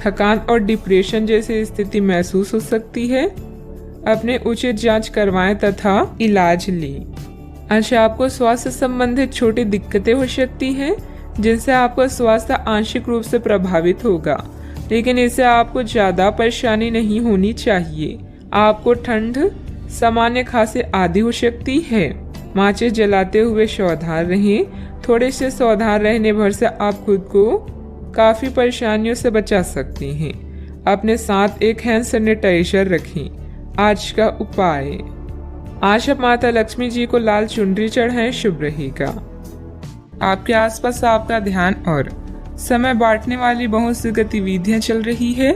थकान और डिप्रेशन जैसी स्थिति महसूस हो सकती है। अपने उचित जांच करवाएं तथा इलाज लें। अच्छा, आपको स्वास्थ्य संबंधित छोटी दिक्कतें हो सकती हैं जिनसे आपका स्वास्थ्य आंशिक रूप से प्रभावित होगा, लेकिन इससे आपको ज्यादा परेशानी नहीं होनी चाहिए। आपको ठंड, सामान्य खांसी आदि हो सकती है। माचिस जलाते हुए सावधान रहें। थोड़े से सावधान रहने भर से आप खुद को काफी परेशानियों से बचा सकते हैं। अपने साथ एक हैंड सैनिटाइजर रखें। आज का उपाय, आज आप माता लक्ष्मी जी को लाल चुनरी चढ़ाएं, शुभ रहेगा। आपके आसपास आपका ध्यान और समय बांटने वाली बहुत सी गतिविधियां चल रही है।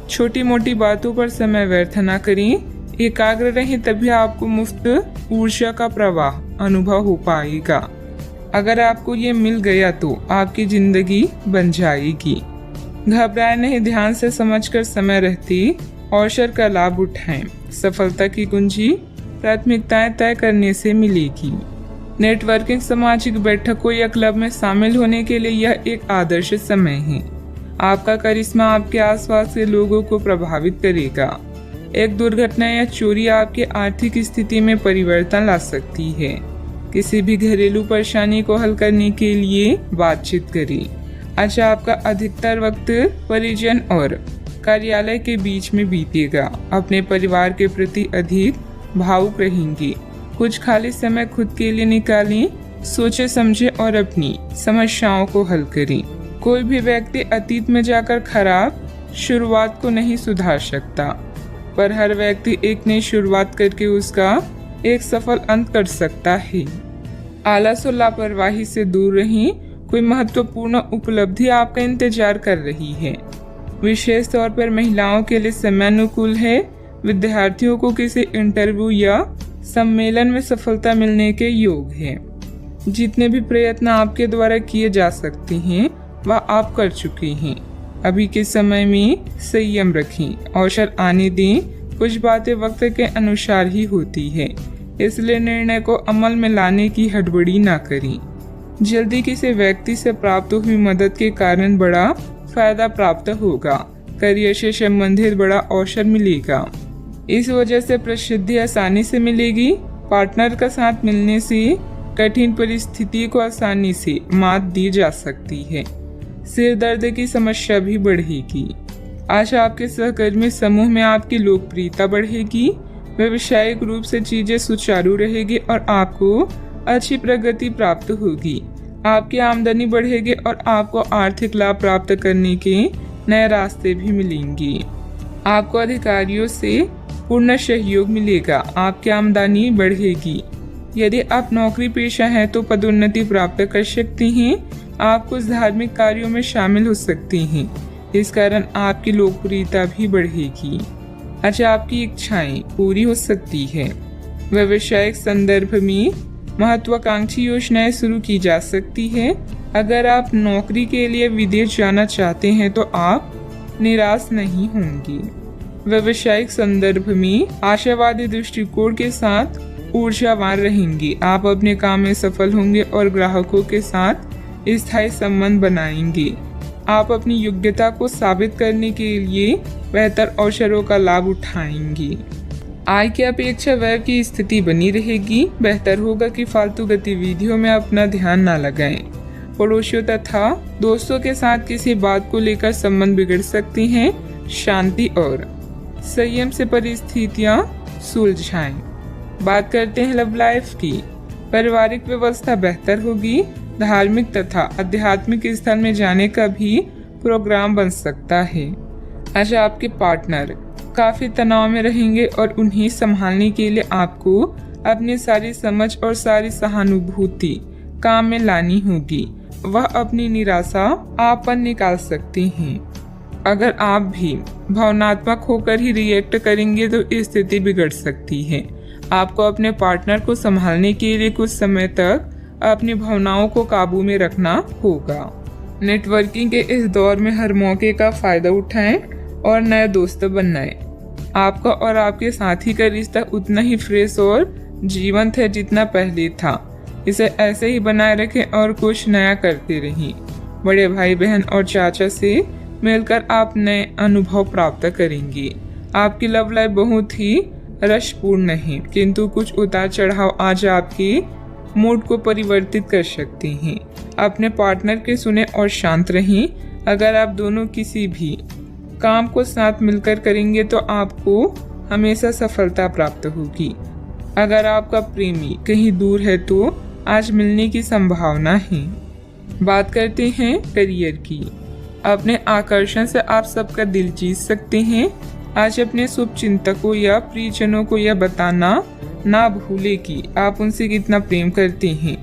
छोटी मोटी बातों पर समय व्यर्थ न करें। एकाग्र रहें, तभी आपको मुफ्त ऊर्जा का प्रवाह अनुभव हो पाएगा। अगर आपको ये मिल गया तो आपकी जिंदगी बन जाएगी। घबराए नहीं, ध्यान से समझकर समय रहते अवसर का लाभ उठाएं। सफलता की कुंजी प्राथमिकताएं तय करने से मिलेगी। नेटवर्किंग, सामाजिक बैठकों या क्लब में शामिल होने के लिए यह एक आदर्श समय है। आपका करिश्मा आपके आसपास के लोगों को प्रभावित करेगा। एक दुर्घटना या चोरी आपकी आर्थिक स्थिति में परिवर्तन ला सकती है। किसी भी घरेलू परेशानी को हल करने के लिए बातचीत करें। आज आपका अधिकतर वक्त परिजन और कार्यालय के बीच में बीतेगा। अपने परिवार के प्रति अधिक भावुक रहेंगे। कुछ खाली समय खुद के लिए निकालें। सोचे समझे और अपनी समस्याओं को हल करें। कोई भी व्यक्ति अतीत में जाकर खराब शुरुआत को नहीं सुधार सकता, पर हर व्यक्ति एक नई शुरुआत करके उसका एक सफल अंत कर सकता है। आलस और लापरवाही से दूर रहें। कोई महत्वपूर्ण उपलब्धि आपका इंतजार कर रही है। विशेष तौर पर महिलाओं के लिए समय अनुकूल है। विद्यार्थियों को किसी इंटरव्यू या सम्मेलन में सफलता मिलने के योग है। जितने भी प्रयत्न आपके द्वारा किए जा सकते हैं वह आप कर चुके हैं। अभी के समय में संयम रखें। अवसर आने दें। कुछ बातें वक्त के अनुसार ही होती है, इसलिए निर्णय को अमल में लाने की हड़बड़ी ना करें। जल्दी किसी व्यक्ति से प्राप्त हुई मदद के कारण बड़ा फायदा प्राप्त होगा। करियर से संबंधित बड़ा अवसर मिलेगा। इस वजह से प्रसिद्धि आसानी से मिलेगी। पार्टनर का साथ मिलने से कठिन परिस्थिति को आसानी से मात दी जा सकती है। सिर दर्द की समस्या भी बढ़ेगी। आज आपके सहकर्मी समूह में आपकी लोकप्रियता बढ़ेगी। व्यावसायिक रूप से चीजें सुचारू रहेगी और आपको अच्छी प्रगति प्राप्त होगी। आपकी आमदनी बढ़ेगी और आपको आर्थिक लाभ प्राप्त करने के नए रास्ते भी मिलेंगे। आपको अधिकारियों से पूर्ण सहयोग मिलेगा। आपकी आमदनी बढ़ेगी। यदि आप नौकरी पेशा हैं तो पदोन्नति प्राप्त कर सकते हैं। आप कुछ धार्मिक कार्यों में शामिल हो सकते हैं। इस कारण आपकी लोकप्रियता भी बढ़ेगी। अच्छा, आपकी इच्छाएं पूरी हो सकती है। व्यावसायिक संदर्भ में महत्वाकांक्षी योजनाएं शुरू की जा सकती है। अगर आप नौकरी के लिए विदेश जाना चाहते हैं तो आप निराश नहीं होंगे। व्यावसायिक संदर्भ में आशावादी दृष्टिकोण के साथ ऊर्जावान रहेंगे। आप अपने काम में सफल होंगे और ग्राहकों के साथ स्थायी संबंध बनाएंगे। आप अपनी योग्यता को साबित करने के लिए बेहतर अवसरों का लाभ उठाएंगे। आय की अपेक्षा व्यय की स्थिति बनी रहेगी। बेहतर होगा कि फालतू गतिविधियों में अपना ध्यान न लगाएं। पड़ोसियों तथा दोस्तों के साथ किसी बात को लेकर संबंध बिगड़ सकती हैं। शांति और संयम से परिस्थितियां सुलझाएं। बात करते हैं लव लाइफ की। पारिवारिक व्यवस्था बेहतर होगी। धार्मिक तथा आध्यात्मिक स्थल में जाने का भी प्रोग्राम बन सकता है। आज आपके पार्टनर काफी तनाव में रहेंगे और उन्हें संभालने के लिए आपको अपनी सारी समझ और सारी सहानुभूति काम में लानी होगी। वह अपनी निराशा आप पर निकाल सकती हैं। अगर आप भी भावनात्मक होकर ही रिएक्ट करेंगे तो स्थिति बिगड़ सकती है। आपको अपने पार्टनर को संभालने के लिए कुछ समय तक अपनी भावनाओं को काबू में रखना होगा। नेटवर्किंग के इस दौर में हर मौके का फायदा उठाएं और नए दोस्त बनाएं। आपका और आपके साथी का रिश्ता उतना ही फ्रेश और जीवंत है जितना पहले था। इसे ऐसे ही बनाए रखें और कुछ नया करते रहें। बड़े भाई बहन और चाचा से मिलकर आप नए अनुभव प्राप्त करेंगे। आपकी लव लाइफ बहुत ही रसपूर्ण है, किंतु कुछ उतार चढ़ाव आज आपके मूड को परिवर्तित कर सकते हैं। अपने पार्टनर के सुने और शांत रहें। अगर आप दोनों किसी भी काम को साथ मिलकर करेंगे तो आपको हमेशा सफलता प्राप्त होगी। अगर आपका प्रेमी कहीं दूर है तो आज मिलने की संभावना है। बात करते हैं करियर की। अपने आकर्षण से आप सबका दिल जीत सकते हैं। आज अपने शुभ चिंतकों या प्रियजनों को यह बताना ना भूले कि आप उनसे कितना प्रेम करते हैं।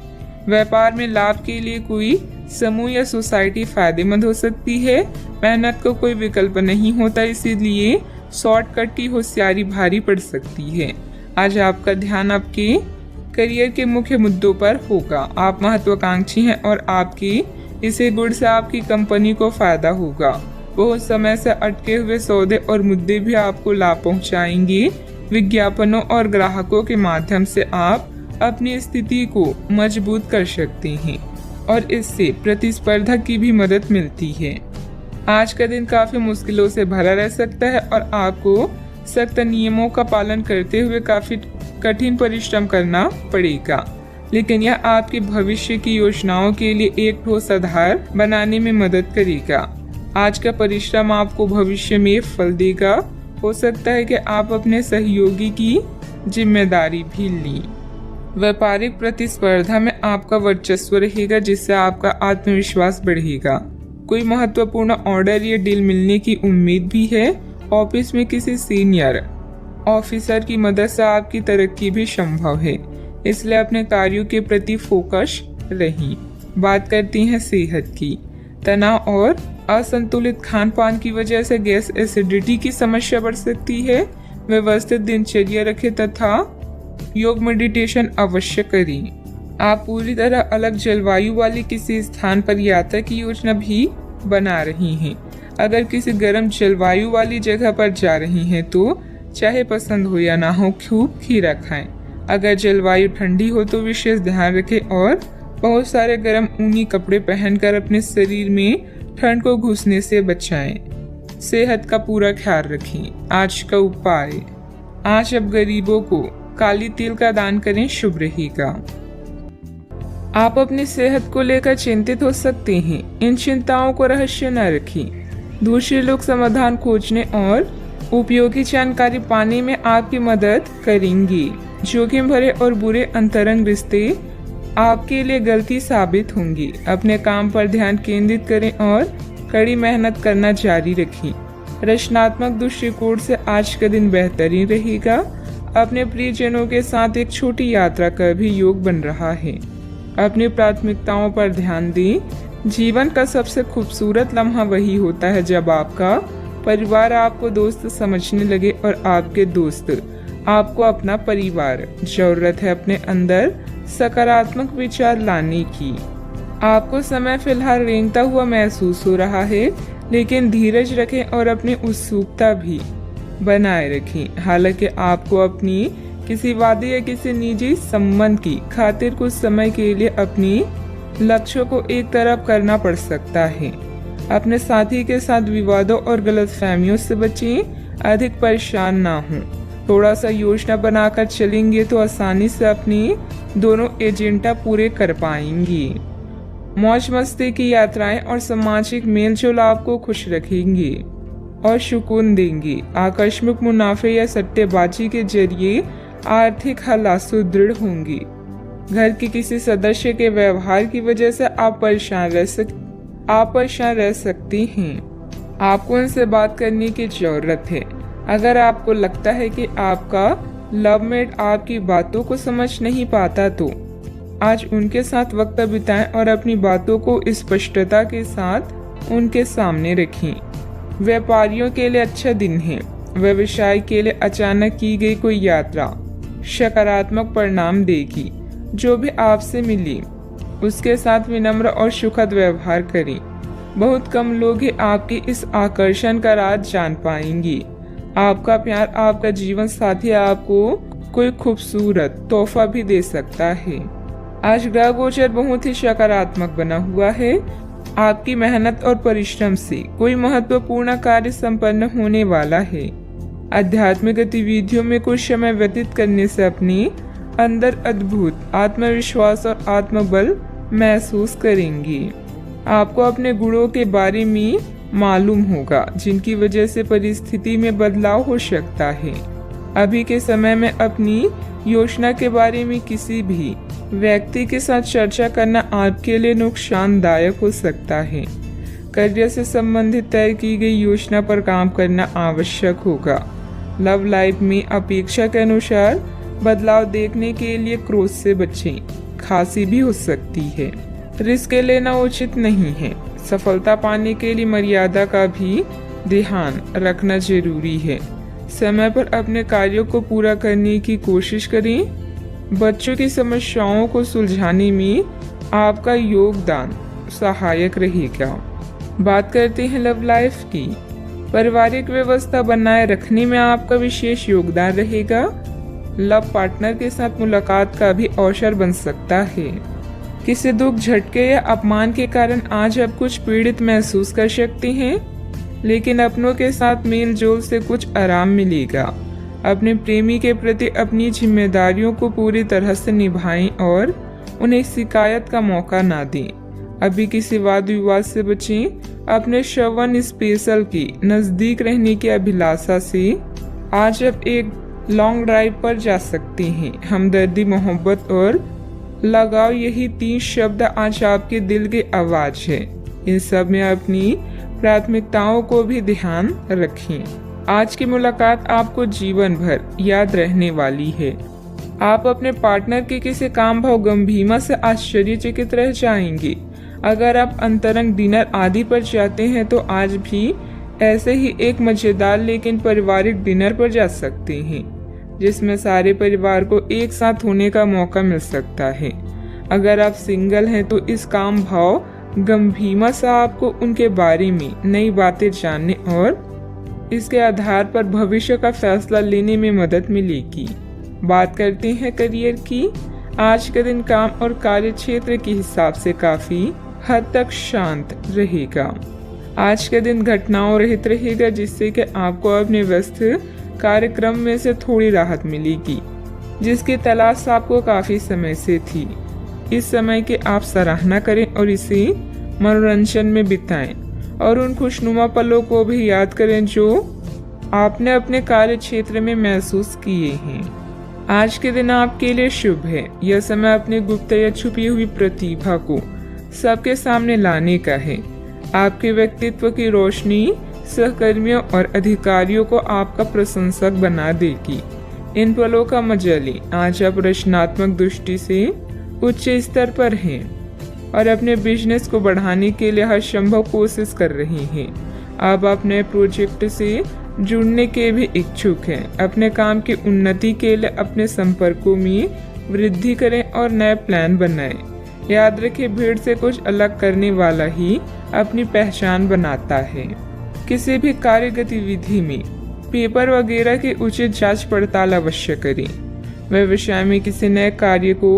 व्यापार में लाभ के लिए कोई समूह या सोसाइटी फायदेमंद हो सकती है। मेहनत को कोई विकल्प नहीं होता, इसीलिए शॉर्टकट की होशियारी भारी पड़ सकती है। आज आपका ध्यान आपके करियर के मुख्य मुद्दों पर होगा। आप महत्वाकांक्षी हैं और आपकी इसे गुण से आपकी कंपनी को फायदा होगा। बहुत समय से अटके हुए सौदे और मुद्दे भी आपको लाभ पहुंचाएंगे। विज्ञापनों और ग्राहकों के माध्यम से आप अपनी स्थिति को मजबूत कर सकते हैं और इससे प्रतिस्पर्धा की भी मदद मिलती है। आज का दिन काफी मुश्किलों से भरा रह सकता है और आपको सख्त नियमों का पालन करते हुए काफी कठिन परिश्रम करना पड़ेगा, लेकिन यह आपके भविष्य की योजनाओं के लिए एक ठोस आधार बनाने में मदद करेगा। आज का परिश्रम आपको भविष्य में फल देगा। हो सकता है कि आप अपने सहयोगी की जिम्मेदारी भी ली। व्यापारिक प्रतिस्पर्धा में आपका वर्चस्व रहेगा, जिससे आपका आत्मविश्वास बढ़ेगा। कोई महत्वपूर्ण ऑर्डर या डील मिलने की उम्मीद भी है। ऑफिस में किसी सीनियर ऑफिसर की मदद से आपकी तरक्की भी संभव है, इसलिए अपने कार्यों के प्रति फोकस रहें। बात करती हैं सेहत की। तनाव और असंतुलित खान पान की वजह से गैस एसिडिटी की समस्या बढ़ सकती है। व्यवस्थित दिनचर्या रखें तथा योग मेडिटेशन अवश्य करें। आप पूरी तरह अलग जलवायु वाली किसी स्थान पर यात्रा की योजना भी बना रही हैं। अगर किसी गर्म जलवायु वाली जगह पर जा रही हैं तो चाहे पसंद हो या ना हो खूब खीरा खाएं। अगर जलवायु ठंडी हो तो विशेष ध्यान रखें और बहुत सारे गर्म ऊनी कपड़े पहनकर अपने शरीर में ठंड को घुसने से बचाएं। सेहत का पूरा ख्याल रखें। आज का उपाय, आज अब गरीबों को काली तिल का दान करें, शुभ रहेगा। आप अपनी सेहत को लेकर चिंतित हो सकते हैं। इन चिंताओं को रहस्य न रखें। दूसरे लोग समाधान खोजने और उपयोगी जानकारी पाने में आपकी मदद करेंगे। जोखिम भरे और बुरे अंतरंग रिश्ते आपके लिए गलती साबित होंगी। अपने काम पर ध्यान केंद्रित करें और कड़ी मेहनत करना जारी रखें। रचनात्मक दृष्टिकोण से आज का दिन बेहतरीन रहेगा। अपने प्रियजनों के साथ एक छोटी यात्रा का भी योग बन रहा है। अपनी प्राथमिकताओं पर ध्यान दें। जीवन का सबसे खूबसूरत लम्हा वही होता है जब आपका परिवार आपको दोस्त समझने लगे और आपके दोस्त आपको अपना परिवार। जरूरत है अपने अंदर सकारात्मक विचार लाने की। आपको समय फिलहाल रेंगता हुआ महसूस हो रहा है, लेकिन धीरज रखें और अपनी उत्सुकता भी बनाए रखें। हालांकि आपको अपनी किसी वादे या किसी निजी संबंध की खातिर कुछ समय के लिए अपनी लक्ष्यों को एक तरफ करना पड़ सकता है। अपने साथी के साथ विवादों और गलतफहमियों से बचें, अधिक परेशान ना हों। थोड़ा सा योजना बनाकर चलेंगे तो आसानी से अपनी दोनों एजेंडा पूरे कर पाएंगी। मौज मस्ती की यात्राएं और सामाजिक मेलजोल आपको खुश रखेंगी और सुकून देंगी। आकस्मिक मुनाफे या सट्टेबाजी के जरिए आर्थिक हालात सुदृढ़ होंगी। घर के किसी सदस्य के व्यवहार की वजह से आप परेशान रह सकती हैं। आपको उनसे बात करने की जरूरत है। अगर आपको लगता है कि आपका लवमेट आपकी बातों को समझ नहीं पाता तो आज उनके साथ वक्त बिताएं और अपनी बातों को स्पष्टता के साथ उनके सामने रखें। व्यापारियों के लिए अच्छा दिन है। व्यवसाय के लिए अचानक की गई कोई यात्रा सकारात्मक परिणाम देगी। जो भी आपसे मिली उसके साथ विनम्र और सुखद व्यवहार करें। बहुत कम लोग ही आपके इस आकर्षण का राज जान पाएंगे। आपका प्यार आपका जीवन साथी आपको कोई खूबसूरत तोहफा भी दे सकता है। आज ग्रह गोचर बहुत ही सकारात्मक बना हुआ है। आपकी मेहनत और परिश्रम से कोई महत्वपूर्ण कार्य संपन्न होने वाला है। आध्यात्मिक गतिविधियों में कुछ समय व्यतीत करने से अपने अंदर अद्भुत आत्मविश्वास और आत्मबल महसूस करेंगी। आपको अपने गुणों के बारे में मालूम होगा जिनकी वजह से परिस्थिति में बदलाव हो सकता है। अभी के समय में अपनी योजना के बारे में किसी भी व्यक्ति के साथ चर्चा करना आपके लिए नुकसानदायक हो सकता है। करियर से संबंधित तय की गई योजना पर काम करना आवश्यक होगा। लव लाइफ में अपेक्षा के अनुसार बदलाव देखने के लिए क्रोध से बचें। खांसी भी हो सकती है। रिस्क लेना उचित नहीं है। सफलता पाने के लिए मर्यादा का भी ध्यान रखना जरूरी है। समय पर अपने कार्यों को पूरा करने की कोशिश करें। बच्चों की समस्याओं को सुलझाने में आपका योगदान सहायक रहेगा। बात करते हैं लव लाइफ की। पारिवारिक व्यवस्था बनाए रखने में आपका विशेष योगदान रहेगा। लव पार्टनर के साथ मुलाकात का भी अवसर बन सकता है। किसी दुख, झटके या अपमान के कारण आज आप कुछ पीड़ित महसूस कर सकते हैं, लेकिन अपनों के साथ मेल जोल से कुछ आराम मिलेगा। अपने प्रेमी के प्रति अपनी जिम्मेदारियों को पूरी तरह से निभाएं और उन्हें शिकायत का मौका ना दें। अभी किसी वाद विवाद से बचें। अपने श्रवण स्पेशल की नजदीक रहने की अभिलाषा से आज आप एक लॉन्ग ड्राइव पर जा सकते हैं। हमदर्दी, मोहब्बत और लगाव, यही 3 शब्द आज आपके दिल की आवाज है। इन सब में अपनी प्राथमिकताओं को भी ध्यान रखें। आज की मुलाकात आपको जीवन भर याद रहने वाली है। आप अपने पार्टनर के किसी काम भाव गंभीरता से आश्चर्यचकित रह जाएंगे। अगर आप अंतरंग डिनर आदि पर जाते हैं तो आज भी ऐसे ही एक मजेदार लेकिन पारिवारिक डिनर पर जा सकते हैं, जिसमें सारे परिवार को एक साथ होने का मौका मिल सकता है। अगर आप सिंगल हैं तो इस काम भाव गंभीरता से आपको उनके बारे में नई बातें जानने और इसके आधार पर भविष्य का फैसला लेने में मदद मिलेगी। बात करते हैं करियर की। आज का दिन काम और कार्य क्षेत्र के हिसाब से काफी हद तक शांत रहेगा। आज के दिन घटनाओं रहित रहेगा, जिससे कि आपको अपने व्यस्त कार्यक्रम में से थोड़ी राहत मिलेगी, जिसकी तलाश आपको काफी समय से थी। इस समय की आप सराहना करें और इसे मनोरंजन में बिताएं और उन खुशनुमा पलों को भी याद करें जो आपने अपने कार्य क्षेत्र में महसूस किए हैं। आज के दिन आपके लिए शुभ है। यह समय अपने गुप्त या छुपी हुई प्रतिभा को सबके सामने लाने का है। आपके व्यक्तित्व की रोशनी सहकर्मियों और अधिकारियों को आपका प्रशंसक बना देगी। इन पलों का मजा लें। आज आप रचनात्मक दृष्टि से उच्च स्तर पर हैं और अपने बिजनेस को बढ़ाने के लिए हर संभव कोशिश कर रहे हैं। आप अपने प्रोजेक्ट से जुड़ने के भी इच्छुक हैं। अपने काम की उन्नति के लिए अपने संपर्कों में वृद्धि करें और नए प्लान बनाएं। याद रखें, भीड़ से कुछ अलग करने वाला ही अपनी पहचान बनाता है। किसी भी कार्य गतिविधि में पेपर वगैरह की उचित जांच पड़ताल अवश्य करें। व्यवसाय में किसी नए कार्य को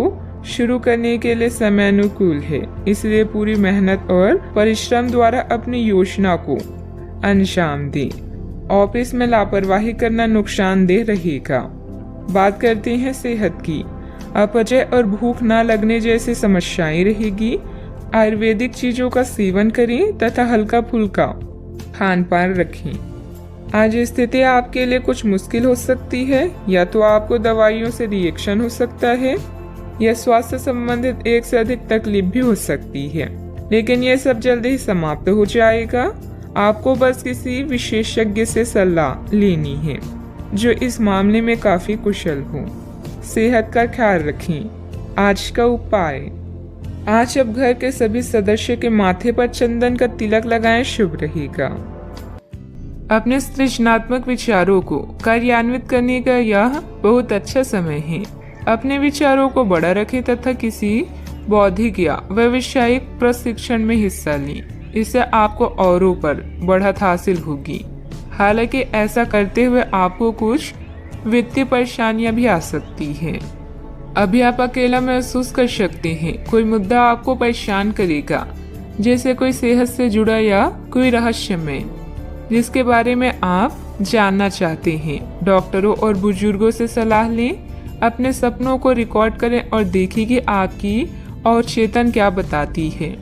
शुरू करने के लिए समय अनुकूल है, इसलिए पूरी मेहनत और परिश्रम द्वारा अपनी योजना को अंजाम दें। ऑफिस में लापरवाही करना नुकसानदेह रहेगा। बात करते हैं सेहत की। अपचय और भूख न लगने जैसी समस्याएं रहेगी। आयुर्वेदिक चीजों का सेवन करें तथा हल्का फुल्का खान पान रखें। आज स्थिति आपके लिए कुछ मुश्किल हो सकती है, या तो आपको दवाइयों से रिएक्शन हो सकता है या स्वास्थ्य संबंधित एक से अधिक तकलीफ भी हो सकती है, लेकिन यह सब जल्दी ही समाप्त हो जाएगा। आपको बस किसी विशेषज्ञ से सलाह लेनी है जो इस मामले में काफी कुशल हो। सेहत का ख्याल रखें। आज का उपाय, आज अब घर के सभी सदस्य के माथे पर चंदन का तिलक लगाएं, शुभ रहेगा। अपने सृजनात्मक विचारों को कार्यान्वित करने का यह बहुत अच्छा समय है। अपने विचारों को बड़ा रखें तथा किसी बौद्धिक या व्यावसायिक प्रशिक्षण में हिस्सा लें। इससे आपको औरों पर बढ़त हासिल होगी। हालांकि ऐसा करते हुए आपको कुछ वित्तीय परेशानियां भी आ सकती हैं। अभी आप अकेला महसूस कर सकते हैं। कोई मुद्दा आपको परेशान करेगा, जैसे कोई सेहत से जुड़ा या कोई रहस्यमय जिसके बारे में आप जानना चाहते हैं। डॉक्टरों और बुजुर्गों से सलाह लें। अपने सपनों को रिकॉर्ड करें और देखें कि आपकी और चेतन क्या बताती है।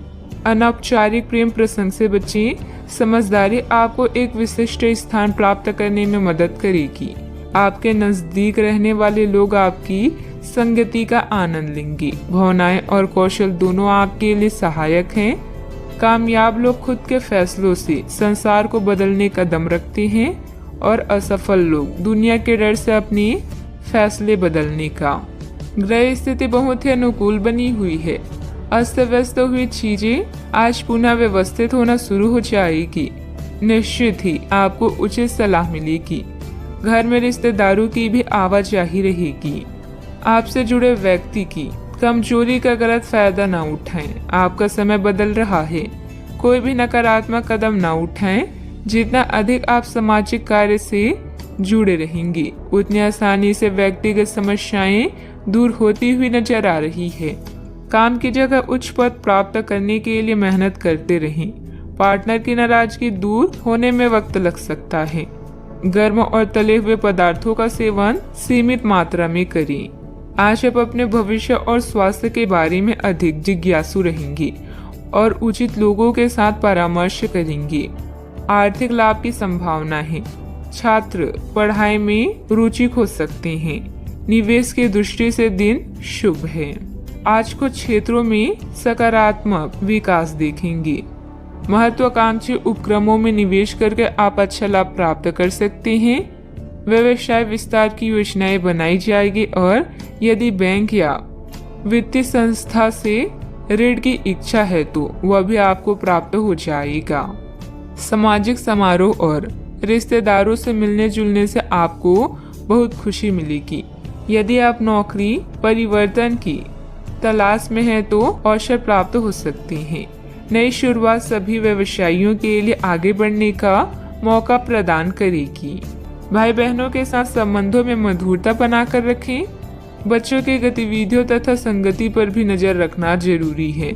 अनौपचारिक प्रेम प्रसंग से बचें। समझदारी आपको एक विशिष्ट स्थान प्राप्त करने में मदद करेगी। आपके नजदीक रहने वाले लोग आपकी संगति का आनंद लेंगे। भावनाएं और कौशल दोनों आपके लिए सहायक हैं। कामयाब लोग खुद के फैसलों से संसार को बदलने का दम रखते हैं और असफल लोग दुनिया के डर से अपने फैसले बदलने का। ग्रह स्थिति बहुत ही अनुकूल बनी हुई है। अस्त व्यस्त हुई चीजें आज पुनः व्यवस्थित होना शुरू हो जाएगी। निश्चित ही आपको उचित सलाह मिलेगी। घर में रिश्तेदारों की भी आवाजाही रहेगी। आपसे जुड़े व्यक्ति की कमजोरी का गलत फायदा न उठाएं। आपका समय बदल रहा है। कोई भी नकारात्मक कदम न उठाएं। जितना अधिक आप सामाजिक कार्य से जुड़े रहेंगे, उतनी आसानी से व्यक्तिगत समस्याएं दूर होती हुई नजर आ रही है। काम की जगह उच्च पद प्राप्त करने के लिए मेहनत करते रहें। पार्टनर की नाराजगी दूर होने में वक्त लग सकता है। गर्म और तले हुए पदार्थों का सेवन सीमित मात्रा में करें। आज आप अपने भविष्य और स्वास्थ्य के बारे में अधिक जिज्ञासु रहेंगे और उचित लोगों के साथ परामर्श करेंगे। आर्थिक लाभ की संभावना है। छात्र पढ़ाई में रुचि खो सकते हैं। निवेश की दृष्टि से दिन शुभ है। आज कुछ क्षेत्रों में सकारात्मक विकास देखेंगे। महत्वाकांक्षी उपक्रमों में निवेश करके आप अच्छा लाभ प्राप्त कर सकते हैं। व्यवसाय विस्तार की योजनाएं बनाई जाएगी और यदि बैंक या वित्तीय संस्था से ऋण की इच्छा है तो वह भी आपको प्राप्त हो जाएगा। सामाजिक समारोह और रिश्तेदारों से मिलने जुलने से आपको बहुत खुशी मिलेगी। यदि आप नौकरी परिवर्तन की तलाश में हैं तो अवसर प्राप्त हो सकते हैं। नई शुरुआत सभी व्यवसायियों के लिए आगे बढ़ने का मौका प्रदान करेगी। भाई बहनों के साथ संबंधों में मधुरता बनाकर रखें। बच्चों की गतिविधियों तथा संगति पर भी नजर रखना जरूरी है।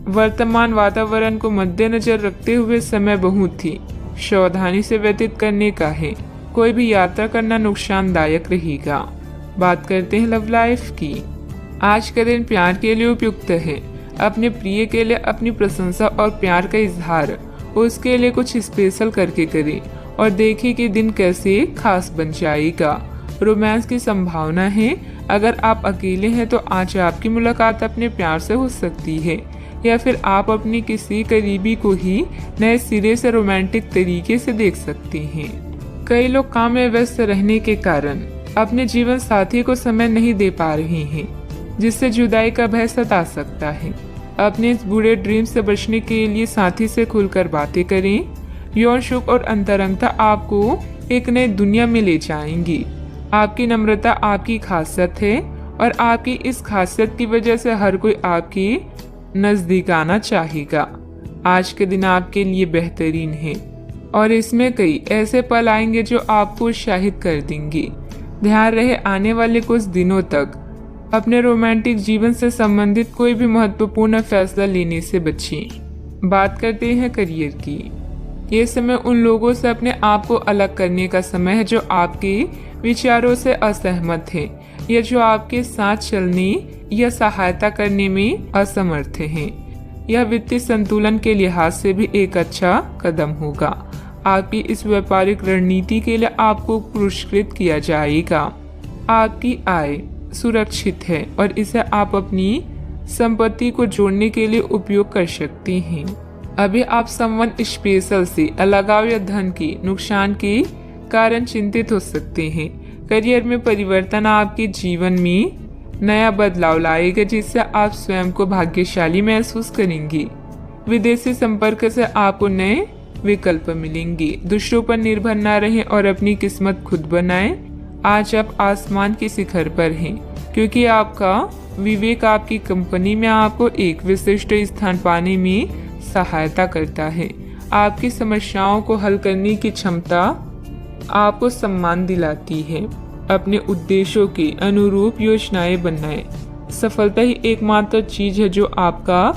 वर्तमान वातावरण को मद्देनजर रखते हुए समय बहुत ही सावधानी से व्यतीत करने का है। कोई भी यात्रा करना नुकसानदायक रहेगा। बात करते हैं लव लाइफ की। आज का दिन प्यार के लिए उपयुक्त है। अपने प्रिय के लिए अपनी प्रशंसा और प्यार का इजहार उसके लिए कुछ स्पेशल करके करें और देखिए कि दिन कैसे खास बन जाएगा। रोमांस की संभावना है। अगर आप अकेले हैं तो आज आपकी मुलाकात अपने प्यार से हो सकती है, या फिर आप अपनी किसी करीबी को ही नए सिरे से रोमांटिक तरीके से देख सकते हैं। कई लोग काम में व्यस्त रहने के कारण अपने जीवन साथी को समय नहीं दे पा रहे हैं, जिससे जुदाई का भय सता सकता है। अपने इस बुरे ड्रीम से बचने के लिए साथी से खुलकर बातें करें। यौन सुख और अंतरंगता आपको एक नई दुनिया में ले जाएंगी। आपकी नम्रता आपकी खासियत है और आपकी इस खासियत की वजह से हर कोई आपके नजदीक आना चाहेगा। आज के दिन आपके लिए बेहतरीन है और इसमें कई ऐसे पल आएंगे जो आपको उत्साहित कर देंगे। ध्यान रहे आने वाले कुछ दिनों तक अपने रोमांटिक जीवन से संबंधित कोई भी महत्वपूर्ण फैसला लेने से बचें। बात करते हैं करियर की। ये समय उन लोगों से अपने आप को अलग करने का समय है जो आपके विचारों से असहमत हैं या जो आपके साथ चलने या सहायता करने में असमर्थ हैं। यह वित्तीय संतुलन के लिहाज से भी एक अच्छा कदम होगा। आपकी इस व्यापारिक रणनीति के लिए आपको पुरस्कृत किया जाएगा। आपकी आय सुरक्षित है और इसे आप अपनी संपत्ति को जोड़ने के लिए उपयोग कर सकते हैं। अभी आप समवन स्पेशल से अलगाव या धन के नुकसान के कारण चिंतित हो सकते हैं। करियर में परिवर्तन आपके जीवन में नया बदलाव लाएगा जिससे आप स्वयं को भाग्यशाली महसूस करेंगे। विदेशी संपर्क से आपको नए विकल्प मिलेंगे। दूसरों पर निर्भर न रहें और अपनी किस्मत खुद बनाएं। आज आप आसमान के शिखर पर हैं क्योंकि आपका विवेक आपकी कंपनी में आपको एक विशिष्ट स्थान पाने में सहायता करता है। आपकी समस्याओं को हल करने की क्षमता आपको सम्मान दिलाती है। अपने उद्देश्यों के अनुरूप योजनाएं बनाएं। सफलता ही एकमात्र चीज है जो आपका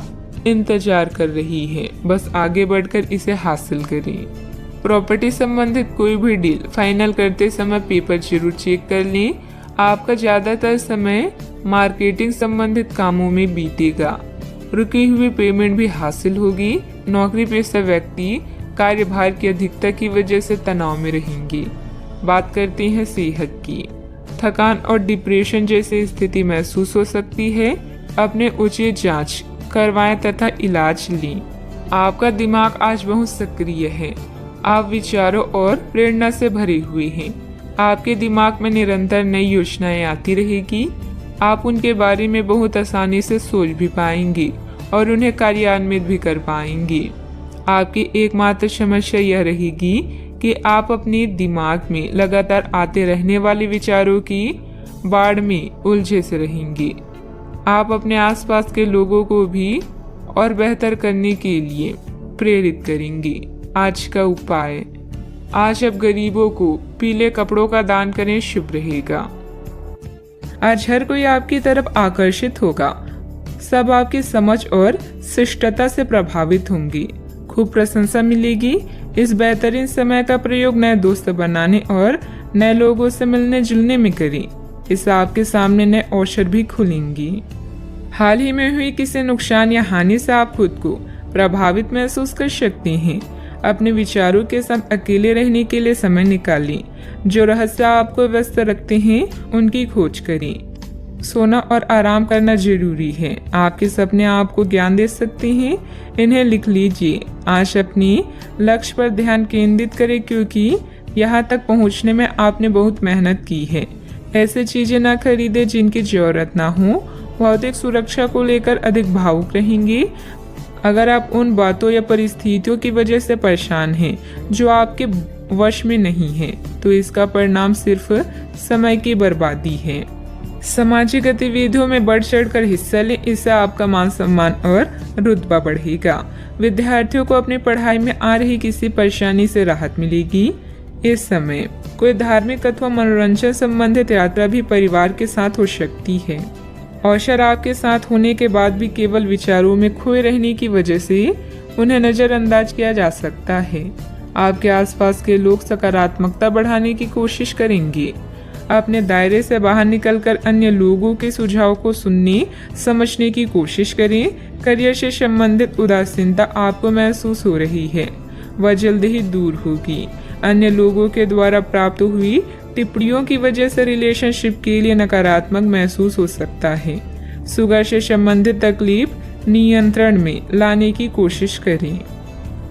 इंतजार कर रही है, बस आगे बढ़कर इसे हासिल करें। प्रॉपर्टी संबंधित कोई भी डील फाइनल करते समय पेपर जरूर चेक कर लें। आपका ज्यादातर समय मार्केटिंग संबंधित कामों में बीतेगा। रुकी हुई पेमेंट भी हासिल होगी। नौकरी पेशा व्यक्ति कार्यभार की अधिकता की वजह से तनाव में रहेंगे। बात करते हैं सेहत की। थकान और डिप्रेशन जैसी स्थिति महसूस हो सकती है। अपने उचित जांच करवाएं तथा इलाज लें। आपका दिमाग आज बहुत सक्रिय है। आप विचारों और प्रेरणा से भरे हुए हैं। आपके दिमाग में निरंतर नई योजनाएं आती रहेगी। आप उनके बारे में बहुत आसानी से सोच भी पाएंगे और उन्हें कार्यान्वित भी कर पाएंगे। आपकी एकमात्र समस्या यह रहेगी कि आप अपने दिमाग में लगातार आते रहने वाले विचारों की बाढ़ में उलझे से रहेंगे। आप अपने आसपास के लोगों को भी और बेहतर करने के लिए प्रेरित करेंगे। आज का उपाय, आज आप गरीबों को पीले कपड़ों का दान करें, शुभ रहेगा। आज हर कोई आपकी तरफ आकर्षित होगा। सब आपकी समझ और शिष्टता से प्रभावित होंगे। खूब प्रशंसा मिलेगी। इस बेहतरीन समय का प्रयोग नए दोस्त बनाने और नए लोगों से मिलने जुलने में करें। इससे आपके सामने नए अवसर भी खुलेंगे। हाल ही में हुई किसी नुकसान या हानि से आप खुद को प्रभावित महसूस कर सकते हैं। अपने विचारों के साथ अकेले रहने के लिए समय निकालें। जो रहस्य आपको व्यस्त रखते हैं उनकी खोज करें। सोना और आराम करना जरूरी है। आपके सपने आपको ज्ञान दे सकते हैं, इन्हें लिख लीजिए। आज अपने लक्ष्य पर ध्यान केंद्रित करें क्योंकि यहाँ तक पहुँचने में आपने बहुत मेहनत की है। ऐसे चीजें ना खरीदें जिनकी जरूरत ना हो। भौतिक सुरक्षा को लेकर अधिक भावुक रहेंगे। अगर आप उन बातों या परिस्थितियों की वजह से परेशान हैं जो आपके वश में नहीं है तो इसका परिणाम सिर्फ समय की बर्बादी है। सामाजिक गतिविधियों में बढ़ चढ़कर हिस्सा लें, इससे आपका मान सम्मान और रुतबा बढ़ेगा। विद्यार्थियों को अपनी पढ़ाई में आ रही किसी परेशानी से राहत मिलेगी। इस समय कोई धार्मिक अथवा मनोरंजन संबंधित यात्रा भी परिवार के साथ हो सकती है। अवसर आपके साथ होने के बाद भी केवल विचारों में खोए रहने की वजह से उन्हें नजरअंदाज किया जा सकता है। आपके आसपास के लोग सकारात्मकता बढ़ाने की कोशिश करेंगे। अपने दायरे से बाहर निकलकर अन्य लोगों के सुझाव को सुनने समझने की कोशिश करें। करियर से संबंधित उदासीनता आपको महसूस हो रही है, वह जल्द ही दूर होगी। अन्य लोगों के द्वारा प्राप्त हुई टिप्पणियों की वजह से रिलेशनशिप के लिए नकारात्मक महसूस हो सकता है। शुगर से संबंधित तकलीफ नियंत्रण में लाने की कोशिश करें।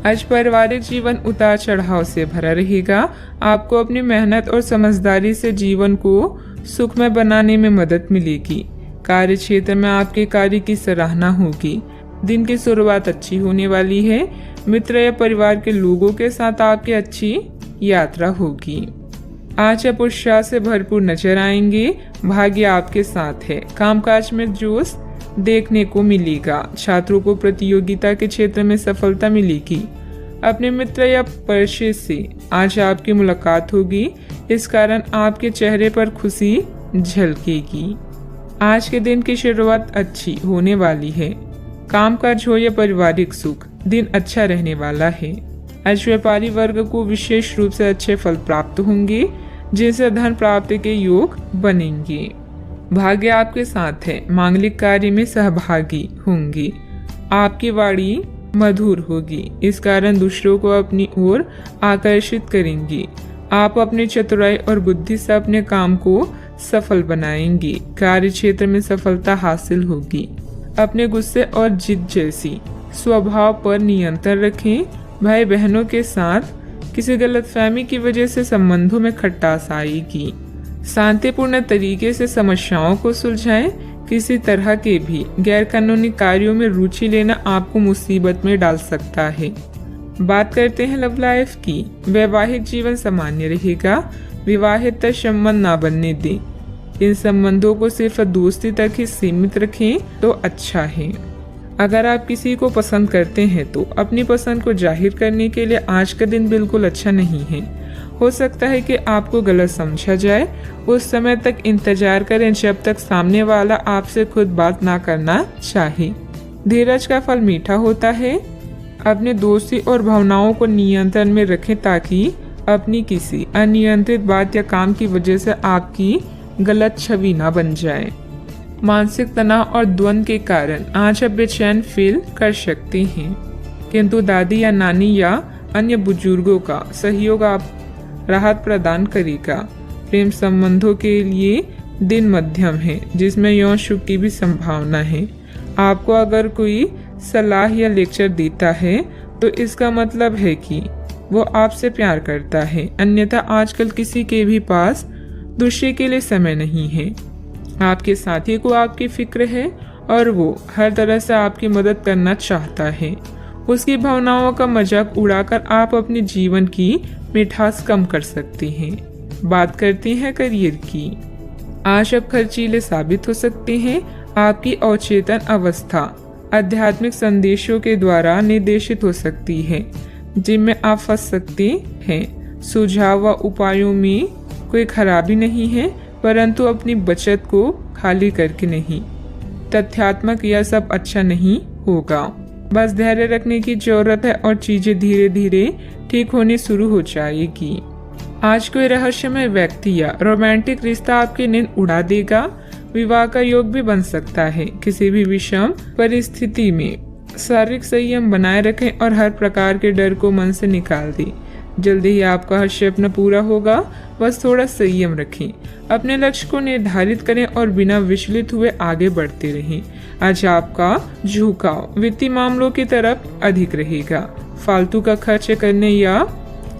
आज पारिवारिक जीवन उतार चढ़ाव से भरा रहेगा। आपको अपनी मेहनत और समझदारी से जीवन को सुखमय बनाने में मदद मिलेगी। कार्य क्षेत्र में आपके कार्य की सराहना होगी। दिन की शुरुआत अच्छी होने वाली है। मित्र या परिवार के लोगों के साथ आपकी अच्छी यात्रा होगी। आज आप उत्साह से भरपूर नजर आएंगे। भाग्य आपके साथ है। कामकाज में जोश देखने को मिलेगा। छात्रों को प्रतियोगिता के क्षेत्र में सफलता मिलेगी। अपने मित्र या परिचित से आज आपकी मुलाकात होगी। इस कारण आपके चेहरे पर खुशी झलकेगी। आज के दिन की शुरुआत अच्छी होने वाली है। कामकाज हो या पारिवारिक सुख, दिन अच्छा रहने वाला है। आज व्यापारी वर्ग को विशेष रूप से अच्छे फल प्राप्त होंगे, जिनसे धन प्राप्ति के योग बनेंगे। भाग्य आपके साथ है, मांगलिक कार्य में सहभागी होंगे। आपकी वाणी मधुर होगी, इस कारण दूसरों को अपनी ओर आकर्षित करेंगी। आप अपनी चतुराई और बुद्धि से अपने काम को सफल बनाएंगी। कार्य क्षेत्र में सफलता हासिल होगी। अपने गुस्से और जिद जैसी स्वभाव पर नियंत्रण रखें। भाई बहनों के साथ किसी गलतफहमी की वजह से संबंधों में खटास आएगी। शांतिपूर्ण तरीके से समस्याओं को सुलझाएं। किसी तरह के भी गैरकानूनी कार्यों में रुचि लेना आपको मुसीबत में डाल सकता है। बात करते हैं लव लाइफ की। वैवाहिक जीवन सामान्य रहेगा। विवाहित संबंध ना बनने दें। इन संबंधों को सिर्फ दोस्ती तक ही सीमित रखें तो अच्छा है। अगर आप किसी को पसंद करते हैं तो अपनी पसंद को जाहिर करने के लिए आज का दिन बिल्कुल अच्छा नहीं है। हो सकता है कि आपको गलत समझा जाए। उस समय तक इंतजार करें जब तक सामने वाला आपसे खुद बात ना करना चाहे। धीरज का फल मीठा होता है। अपने दोस्ती और भावनाओं को नियंत्रण में रखें ताकि अपनी किसी अनियंत्रित बात या काम की वजह से आपकी गलत छवि ना बन जाए। मानसिक तनाव और द्वंद्व के कारण आज आप बेचैन फील कर सकते हैं, किंतु दादी या नानी या अन्य बुजुर्गों का सहयोग आप राहत प्रदान करेगा। प्रेम संबंधों के लिए दिन मध्यम है, जिसमें यौन सुख की भी संभावना है। आपको अगर कोई सलाह या लेक्चर देता है तो इसका मतलब है कि वो आपसे प्यार करता है, अन्यथा आजकल किसी के भी पास दूसरे के लिए समय नहीं है। आपके साथी को आपकी फिक्र है और वो हर तरह से आपकी मदद करना चाहता है। उसकी भावनाओं का मजाक उड़ाकर आप अपने जीवन की मिठास कम कर सकते हैं। बात करते हैं करियर की। आज आप खर्चीले साबित हो सकते हैं। आपकी अवचेतन अवस्था आध्यात्मिक संदेशों के द्वारा निर्देशित हो सकती है, जिनमें आप फंस सकते हैं। सुझाव व उपायों में कोई खराबी नहीं है, परंतु अपनी बचत को खाली करके नहीं। तथ्यात्मक यह सब अच्छा नहीं होगा। बस धैर्य रखने की जरूरत है और चीजें धीरे धीरे ठीक होनी शुरू हो जाएगी। आज कोई रहस्यमय व्यक्ति या रोमांटिक रिश्ता आपकी नींद उड़ा देगा। विवाह का योग भी बन सकता है। किसी भी विषम परिस्थिति में शारीरिक संयम बनाए रखें और हर प्रकार के डर को मन से निकाल दें। जल्दी ही आपका हर सपना पूरा होगा, बस थोड़ा संयम रखें। अपने लक्ष्य को निर्धारित करें और बिना विचलित हुए आगे बढ़ते रहें। आज आपका झुकाव वित्तीय मामलों की तरफ अधिक रहेगा। फालतू का खर्च करने या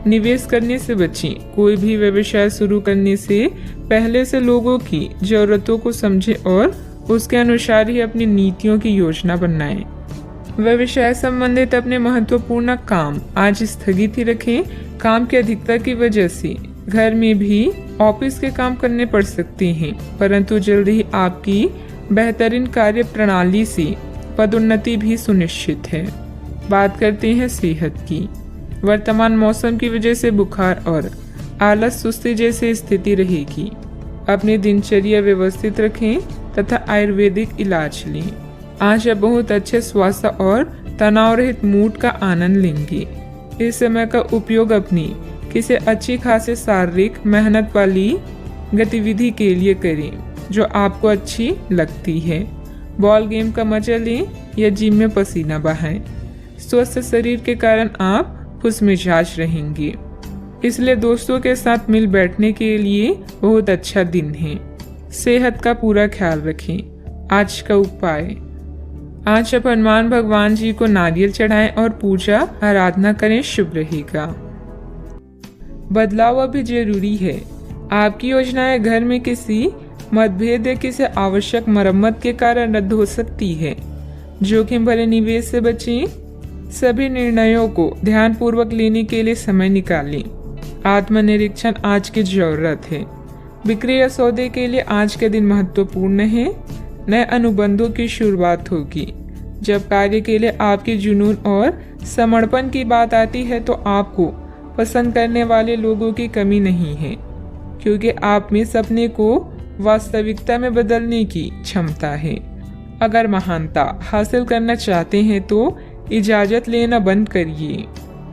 निवेश करने से बचें। कोई भी व्यवसाय शुरू करने से पहले से लोगों की जरूरतों को समझें और उसके अनुसार ही अपनी नीतियों की योजना बनाएं। व्यवसाय संबंधित अपने महत्वपूर्ण काम आज स्थगित ही रखें। काम की अधिकता की वजह से घर में भी ऑफिस के काम करने पड़ सकते हैं, परंतु जल्द ही आपकी बेहतरीन कार्य प्रणाली से पदोन्नति भी सुनिश्चित है। बात करते हैं सेहत की। वर्तमान मौसम की वजह से बुखार और आलस सुस्ती जैसी स्थिति रहेगी। अपनी दिनचर्या व्यवस्थित रखें तथा आयुर्वेदिक इलाज लें। आज आप बहुत अच्छे स्वास्थ्य और तनाव रहित मूड का आनंद लेंगे। इस समय का उपयोग अपनी किसी अच्छी खासी शारीरिक मेहनत वाली गतिविधि के लिए करें जो आपको अच्छी लगती है। बॉल गेम का मजा लें या जिम में पसीना बहाएं। स्वस्थ शरीर के कारण आप खुशमिजाज रहेंगे, इसलिए दोस्तों के साथ मिल बैठने के लिए बहुत अच्छा दिन है। सेहत का पूरा ख्याल रखें। आज का उपाय, आज आप हनुमान भगवान जी को नारियल चढ़ाएं और पूजा आराधना करें, शुभ रहेगा। बदलाव अभी जरूरी है। आपकी योजनाएं घर में किसी मतभेद या किसी आवश्यक मरम्मत के कारण रद्द हो सकती है। जोखिम भरे निवेश से बचें। सभी निर्णयों को ध्यानपूर्वक लेने के लिए समय निकालें। आत्मनिरीक्षण आज की जरूरत है। बिक्री या सौदे के लिए आज के दिन महत्वपूर्ण है। नए अनुबंधों की शुरुआत होगी। जब कार्य के लिए आपकी जुनून और समर्पण की बात आती है तो आपको पसंद करने वाले लोगों की कमी नहीं है, क्योंकि आप में सपने को वास्तविकता में बदलने की क्षमता है। अगर महानता हासिल करना चाहते हैं तो इजाजत लेना बंद करिए।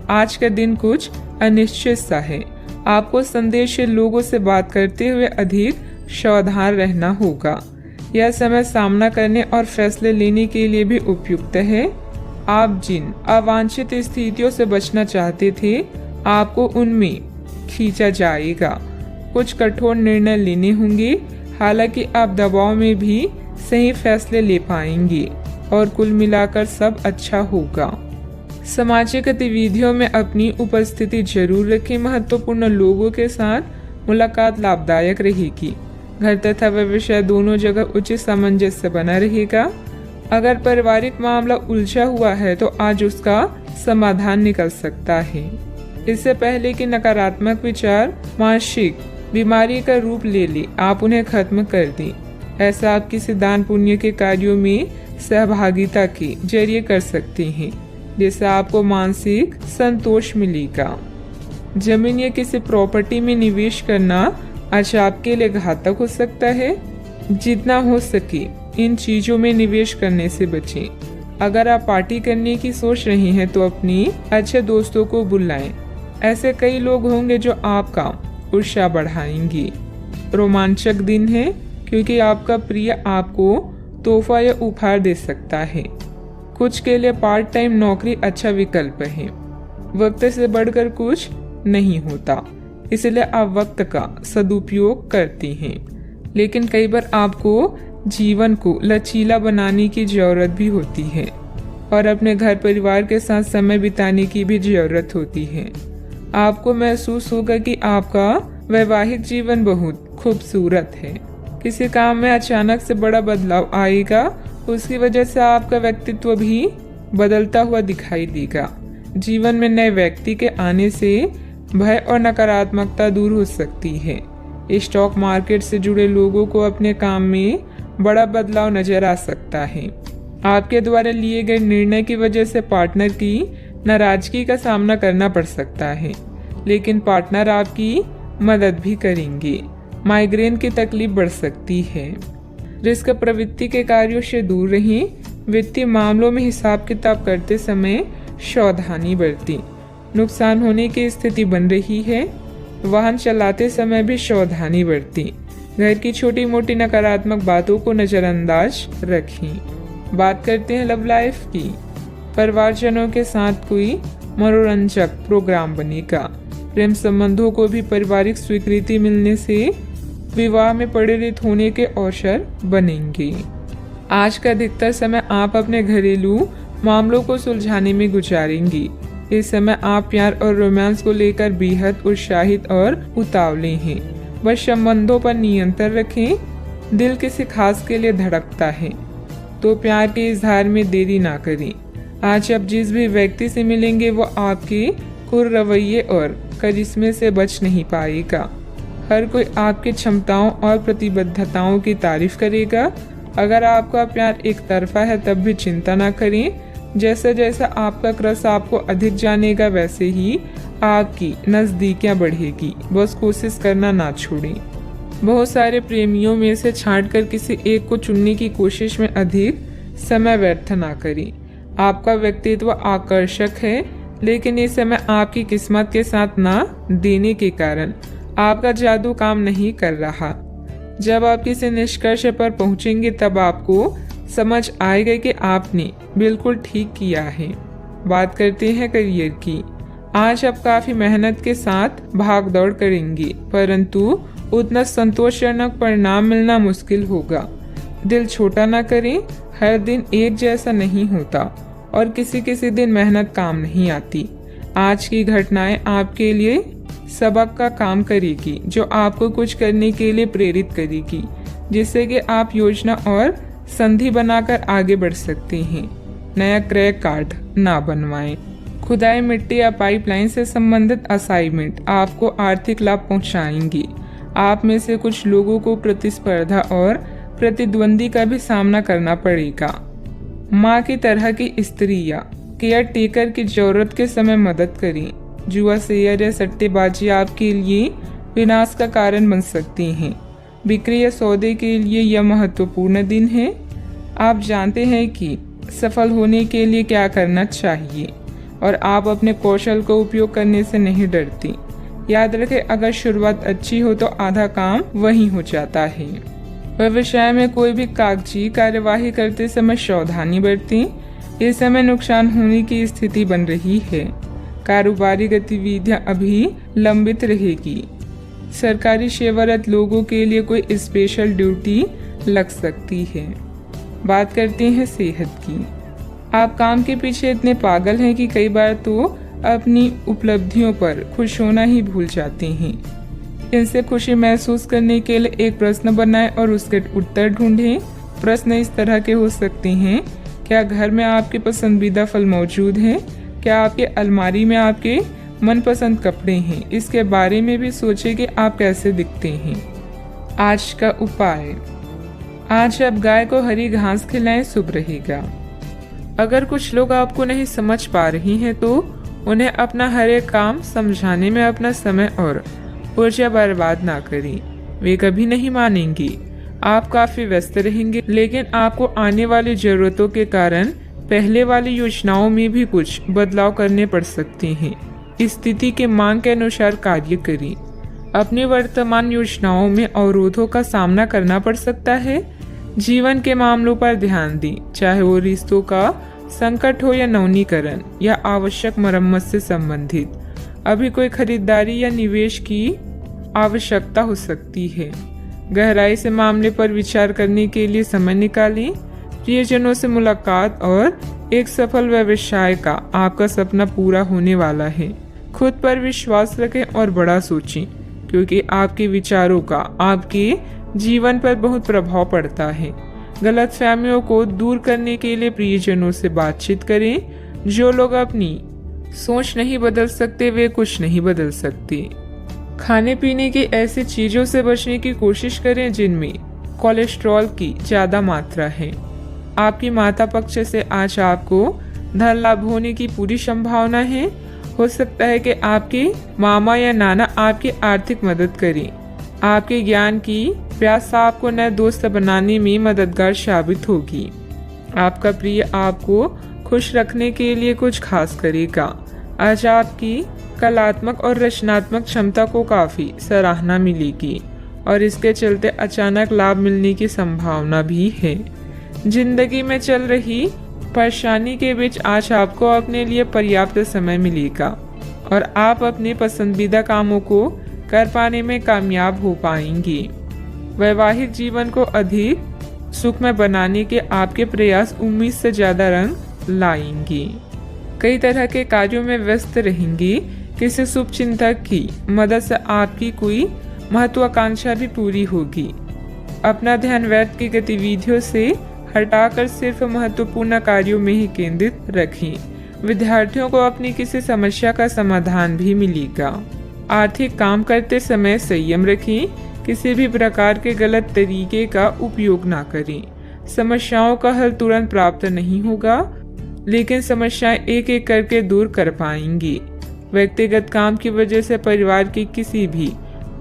आज का दिन कुछ अनिश्चित सा है। आपको संदेश लोगों से बात करते हुए अधिक सावधान रहना होगा। यह समय सामना करने और फैसले लेने के लिए भी उपयुक्त है। आप जिन अवांछित स्थितियों से बचना चाहते थे, आपको उनमें खींचा जाएगा। कुछ कठोर निर्णय लेने होंगे, हालांकि आप दबाव में भी सही फैसले ले पाएंगे और कुल मिलाकर सब अच्छा होगा। सामाजिक गतिविधियों में अपनी उपस्थिति जरूर रखें। महत्वपूर्ण लोगों के साथ मुलाकात लाभदायक रहेगी। घर तथा व्यवसाय दोनों जगह उचित सामंजस्य बना रहेगा। अगर पारिवारिक मामला उलझा हुआ है तो आज उसका समाधान निकल सकता है। इससे पहले कि नकारात्मक विचार मानसिक बीमारी का रूप ले ले, आप उन्हें खत्म कर दें। ऐसा आप किसी दान पुण्य के कार्यों में सहभागिता के जरिए कर सकते हैं, जिससे आपको मानसिक संतोष मिलेगा। जमीन या किसी प्रॉपर्टी में निवेश करना आज आपके लिए घातक हो सकता है। जितना हो सके इन चीजों में निवेश करने से बचें। अगर आप पार्टी करने की सोच रहे हैं तो अपनी अच्छे दोस्तों को बुलाएं। ऐसे कई लोग होंगे जो आपका उत्साह बढ़ाएंगे। रोमांचक दिन है क्योंकि आपका प्रिय आपको तोहफा या उपहार दे सकता है। कुछ के लिए पार्ट टाइम नौकरी अच्छा विकल्प है। वक्त से बढ़कर कुछ नहीं होता, इसलिए आप वक्त का सदुपयोग करते हैं। लेकिन कई बार आपको जीवन को लचीला बनाने की जरूरत भी होती है और अपने घर परिवार के साथ समय बिताने की भी जरूरत होती है। आपको महसूस होगा कि आपका वैवाहिक जीवन बहुत खूबसूरत है। किसी काम में अचानक से बड़ा बदलाव आएगा, उसकी वजह से आपका व्यक्तित्व भी बदलता हुआ दिखाई देगा। जीवन में नए व्यक्ति के आने से भय और नकारात्मकता दूर हो सकती है। स्टॉक मार्केट से जुड़े लोगों को अपने काम में बड़ा बदलाव नजर आ सकता है। आपके द्वारा लिए गए निर्णय की वजह से पार्टनर की नाराजगी का सामना करना पड़ सकता है, लेकिन पार्टनर आपकी मदद भी करेंगे। माइग्रेन की तकलीफ बढ़ सकती है। रिस्क प्रवृत्ति के कार्यों से दूर रहें। वित्तीय मामलों में हिसाब किताब करते समय सावधानी बरतें। नुकसान होने की स्थिति बन रही है। वाहन चलाते समय भी सावधानी बरतें। घर की छोटी मोटी नकारात्मक बातों को नजरअंदाज रखें। बात करते हैं लव लाइफ की। परिवारजनों के साथ कोई मनोरंजक प्रोग्राम बनेगा। प्रेम संबंधों को भी पारिवारिक स्वीकृति मिलने से विवाह में परिणत होने के अवसर बनेंगे। आज का अधिकतर समय आप अपने घरेलू मामलों को सुलझाने में गुजारेंगे। इस समय आप प्यार और रोमांस को लेकर बेहद उत्साहित और उतावले हैं। बस संबंधों पर नियंत्रण रखें। दिल किसी खास के लिए धड़कता है तो प्यार के इजहार में देरी ना करें। आज आप जिस भी व्यक्ति से मिलेंगे वो आपके खुर रवैये और करिश्मे से बच नहीं पाएगा। हर कोई आपकी क्षमताओं और प्रतिबद्धताओं की तारीफ करेगा। अगर आपका प्यार एक तरफा है तब भी चिंता ना करें। जैसे जैसा आपका क्रश आपको अधिक जानेगा वैसे ही आपकी नजदीकियां बढ़ेगी। बस कोशिश करना ना छोड़ें। बहुत सारे प्रेमियों में से छांटकर किसी एक को चुनने की कोशिश में अधिक समय व्यर्थ ना करें। आपका व्यक्तित्व आकर्षक है, लेकिन इस समय आपकी किस्मत के साथ ना देने के कारण आपका जादू काम नहीं कर रहा। जब आप किसी निष्कर्ष पर पहुंचेंगे तब आपको समझ आएगा कि आपने बिल्कुल ठीक किया है। बात करते हैं करियर की। आज आप काफी मेहनत के साथ भाग दौड़ करेंगे, परंतु उतना संतोषजनक परिणाम मिलना मुश्किल होगा। दिल छोटा ना करें। हर दिन एक जैसा नहीं होता और किसी दिन मेहनत काम नहीं आती। आज की घटनाएं आपके लिए सबक का काम करेगी, जो आपको कुछ करने के लिए प्रेरित करेगी, जिससे कि आप योजना और संधि बनाकर आगे बढ़ सकते हैं। नया क्रय कार्ड ना बनवाएं। खुदाई मिट्टी या पाइपलाइन से संबंधित असाइनमेंट आपको आर्थिक लाभ पहुंचाएंगी। आप में से कुछ लोगों को प्रतिस्पर्धा और प्रतिद्वंदी का भी सामना करना पड़ेगा। माँ की तरह की स्त्री या केयर टेकर की जरूरत के समय मदद करें। जुआ शेयर या सट्टेबाजी आपके लिए विनाश का कारण बन सकती हैं। बिक्री या सौदे के लिए यह महत्वपूर्ण दिन है। आप जानते हैं कि सफल होने के लिए क्या करना चाहिए और आप अपने कौशल को उपयोग करने से नहीं डरती। याद रखें, अगर शुरुआत अच्छी हो तो आधा काम वहीं हो जाता है। व्यवसाय में कोई भी कागजी कार्यवाही करते समय सावधानी बरतें। इस समय नुकसान होने की स्थिति बन रही है। कारोबारी गतिविधियां अभी लंबित रहेगी। सरकारी सेवारत लोगों के लिए कोई स्पेशल ड्यूटी लग सकती है। बात करते हैं सेहत की। आप काम के पीछे इतने पागल हैं कि कई बार तो अपनी उपलब्धियों पर खुश होना ही भूल जाते हैं। इनसे खुशी महसूस करने के लिए एक प्रश्न बनाएं और उसके उत्तर ढूंढें। प्रश्न इस तरह के हो सकते हैं: क्या घर में आपके पसंदीदा फल मौजूद हैं? क्या आपके अलमारी में आपके मनपसंद कपड़े हैं? इसके बारे में भी सोचें कि आप कैसे दिखते हैं। आज का उपाय: आज आप गाय को हरी घास खिलाएं, शुभ रहेगा। अगर कुछ लोग आपको नहीं समझ पा रही हैं तो उन्हें अपना हर एक काम समझाने में अपना समय और ऊर्जा बर्बाद ना करें। वे कभी नहीं मानेंगी। आप काफी व्यस्त रहेंगे, लेकिन आपको आने वाली जरूरतों के कारण पहले वाली योजनाओं में भी कुछ बदलाव करने पड़ सकते हैं। स्थिति के मांग के अनुसार कार्य करें। अपनी वर्तमान योजनाओं में अवरोधों का सामना करना पड़ सकता है। जीवन के मामलों पर ध्यान दें, चाहे वो रिश्तों का संकट हो या नवीनीकरण या आवश्यक मरम्मत से संबंधित। अभी कोई खरीदारी या निवेश की आवश्यकता हो सकती है। गहराई से मामले पर विचार करने के लिए समय निकालें। प्रियजनों से मुलाकात और एक सफल व्यवसाय का आपका सपना पूरा होने वाला है। खुद पर विश्वास रखें और बड़ा सोचें, क्योंकि आपके विचारों का आपके जीवन पर बहुत प्रभाव पड़ता है। गलतफहमियों को दूर करने के लिए प्रियजनों से बातचीत करें। जो लोग अपनी सोच नहीं बदल सकते वे कुछ नहीं बदल सकते। खाने पीने की ऐसी चीजों से बचने की कोशिश करें जिनमें कोलेस्ट्रॉल की ज्यादा मात्रा है। आपकी माता पक्ष से आज आपको धन लाभ होने की पूरी संभावना है। हो सकता है कि आपके मामा या नाना आपकी आर्थिक मदद करें। आपके ज्ञान की प्यास आपको नए दोस्त बनाने में मददगार साबित होगी। आपका प्रिय आपको खुश रखने के लिए कुछ खास करेगा। आज आपकी कलात्मक और रचनात्मक क्षमता को काफी सराहना मिलेगी और इसके चलते अचानक लाभ मिलने की संभावना भी है। जिंदगी में चल रही परेशानी के बीच आज आपको अपने लिए पर्याप्त समय मिलेगा और आप अपने पसंदीदा कामों को कर पाने में कामयाब हो पाएंगे। वैवाहिक जीवन को अधिक सुखमय बनाने के आपके प्रयास उम्मीद से ज्यादा रंग लाएंगे। कई तरह के कार्यों में व्यस्त रहेंगे। किसी शुभ चिंतक की मदद से आपकी कोई महत्वाकांक्षा भी पूरी होगी। अपना ध्यान व्यर्थ की गतिविधियों से हटाकर सिर्फ महत्वपूर्ण कार्यों में ही केंद्रित रखें। विद्यार्थियों को अपनी किसी समस्या का समाधान भी मिलेगा। आर्थिक काम करते समय संयम रखें। किसी भी प्रकार के गलत तरीके का उपयोग ना करें। समस्याओं का हल तुरंत प्राप्त नहीं होगा, लेकिन समस्याएं एक एक करके दूर कर पाएंगी। व्यक्तिगत काम की वजह से परिवार के किसी भी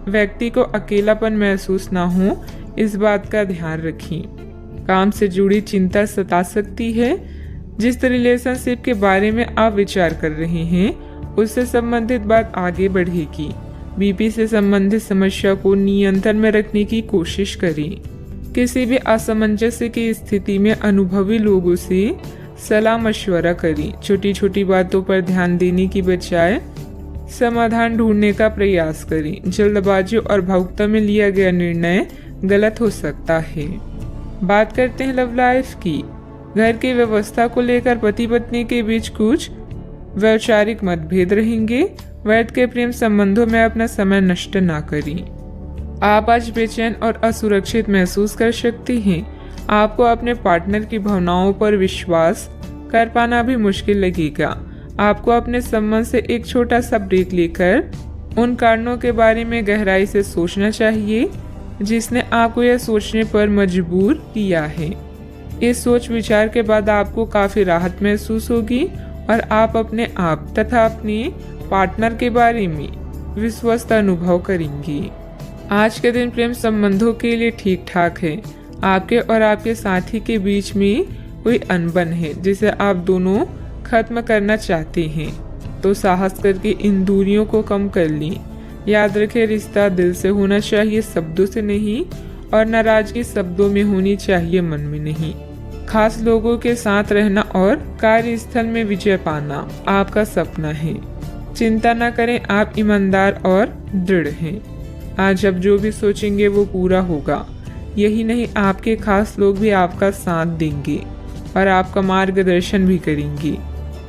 व्यक्ति को अकेलापन महसूस ना हो, इस बात का ध्यान रखें। काम से जुड़ी चिंता सता सकती है। जिस रिलेशनशिप के बारे में आप विचार कर रहे हैं उससे संबंधित बात आगे बढ़ेगी। बीपी से संबंधित समस्या को नियंत्रण में रखने की कोशिश करें। किसी भी असमंजस्य की स्थिति में अनुभवी लोगों से सलाह मशवरा करें। छोटी छोटी बातों पर ध्यान देने की बजाय समाधान ढूंढने का प्रयास करें। जल्दबाजी और भावुकता में लिया गया निर्णय गलत हो सकता है। बात करते हैं लव लाइफ की। घर की व्यवस्था को लेकर पति पत्नी के बीच कुछ वैचारिक मतभेद रहेंगे। व्यर्थ के प्रेम संबंधों में अपना समय नष्ट ना करें। आप आज बेचैन और असुरक्षित महसूस कर सकती हैं। आपको अपने पार्टनर की भावनाओं पर विश्वास कर पाना भी मुश्किल लगेगा। आपको अपने संबंध से एक छोटा सा ब्रेक लेकर उन कारणों के बारे में गहराई से सोचना चाहिए जिसने आपको यह सोचने पर मजबूर किया है। इस सोच विचार के बाद आपको काफी राहत महसूस होगी और आप अपने आप तथा अपने पार्टनर के बारे में विश्वस्त अनुभव करेंगे। आज के दिन प्रेम संबंधों के लिए ठीक ठाक है। आपके और आपके साथी के बीच में कोई अनबन है जिसे आप दोनों खत्म करना चाहते हैं, तो साहस करके इन दूरियों को कम कर लें। याद रखें, रिश्ता दिल से होना चाहिए, शब्दों से नहीं, और नाराजगी शब्दों में होनी चाहिए, मन में नहीं। खास लोगों के साथ रहना और कार्यस्थल में विजय पाना आपका सपना है। चिंता न करें, आप ईमानदार और दृढ़ हैं। आज आप जो भी सोचेंगे वो पूरा होगा। यही नहीं, आपके खास लोग भी आपका साथ देंगे और आपका मार्गदर्शन भी करेंगे।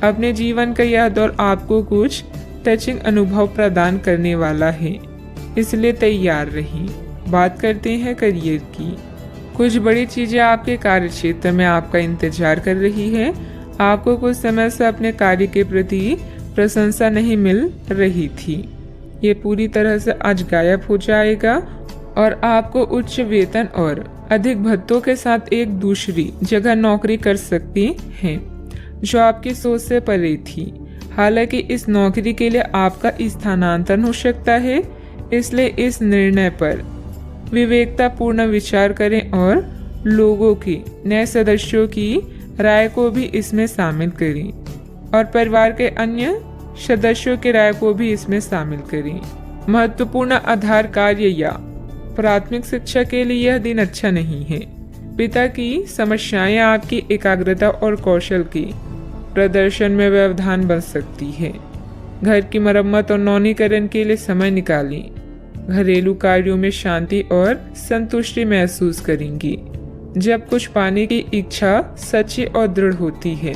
अपने जीवन का यह दौर आपको कुछ टचिंग अनुभव प्रदान करने वाला है, इसलिए तैयार रहिए। बात करते हैं करियर की। कुछ बड़ी चीजें आपके कार्य क्षेत्र में आपका इंतजार कर रही है। आपको कुछ समय से अपने कार्य के प्रति प्रशंसा नहीं मिल रही थी, ये पूरी तरह से आज गायब हो जाएगा और आपको उच्च वेतन और अधिक भत्तों के साथ एक दूसरी जगह नौकरी कर सकती हैं, जो आपकी सोच से परे थी। हालांकि इस नौकरी के लिए आपका स्थानांतरण हो सकता है, इसलिए इस निर्णय पर विवेकतापूर्ण विचार करें और लोगों की, नए सदस्यों की राय को भी इसमें शामिल करें और परिवार के अन्य सदस्यों की राय को भी इसमें शामिल करें। महत्वपूर्ण आधार कार्य या प्राथमिक शिक्षा के लिए यह दिन अच्छा नहीं है। पिता की समस्याएं आपकी एकाग्रता और कौशल के प्रदर्शन में व्यवधान बन सकती है। घर की मरम्मत और नवीनीकरण के लिए समय निकालें। घरेलू कार्यों में शांति और संतुष्टि महसूस करेंगी। जब कुछ पाने की इच्छा सच्ची और दृढ़ होती है,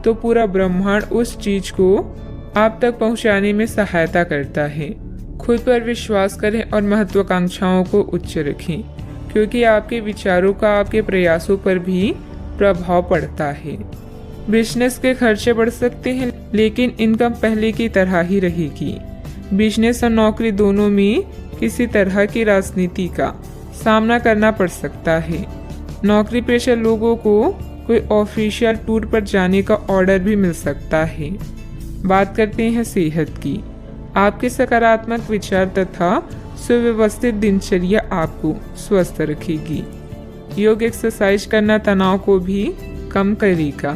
तो पूरा ब्रह्मांड उस चीज को आप तक पहुंचाने में सहायता करता है। खुद पर विश्वास करें और महत्वाकांक्षाओं को उच्च रखें, क्योंकि आपके विचारों का आपके प्रयासों पर भी प्रभाव पड़ता है। बिजनेस के खर्चे बढ़ सकते हैं, लेकिन इनकम पहले की तरह ही रहेगी। बिजनेस और नौकरी दोनों में किसी तरह की राजनीति का सामना करना पड़ सकता है। नौकरी पेशा लोगों को कोई ऑफिशियल टूर पर जाने का ऑर्डर भी मिल सकता है। बात करते हैं सेहत की। आपके सकारात्मक विचार तथा सुव्यवस्थित दिनचर्या आपको स्वस्थ रखेगी। योग एक्सरसाइज करना तनाव को भी कम करेगा।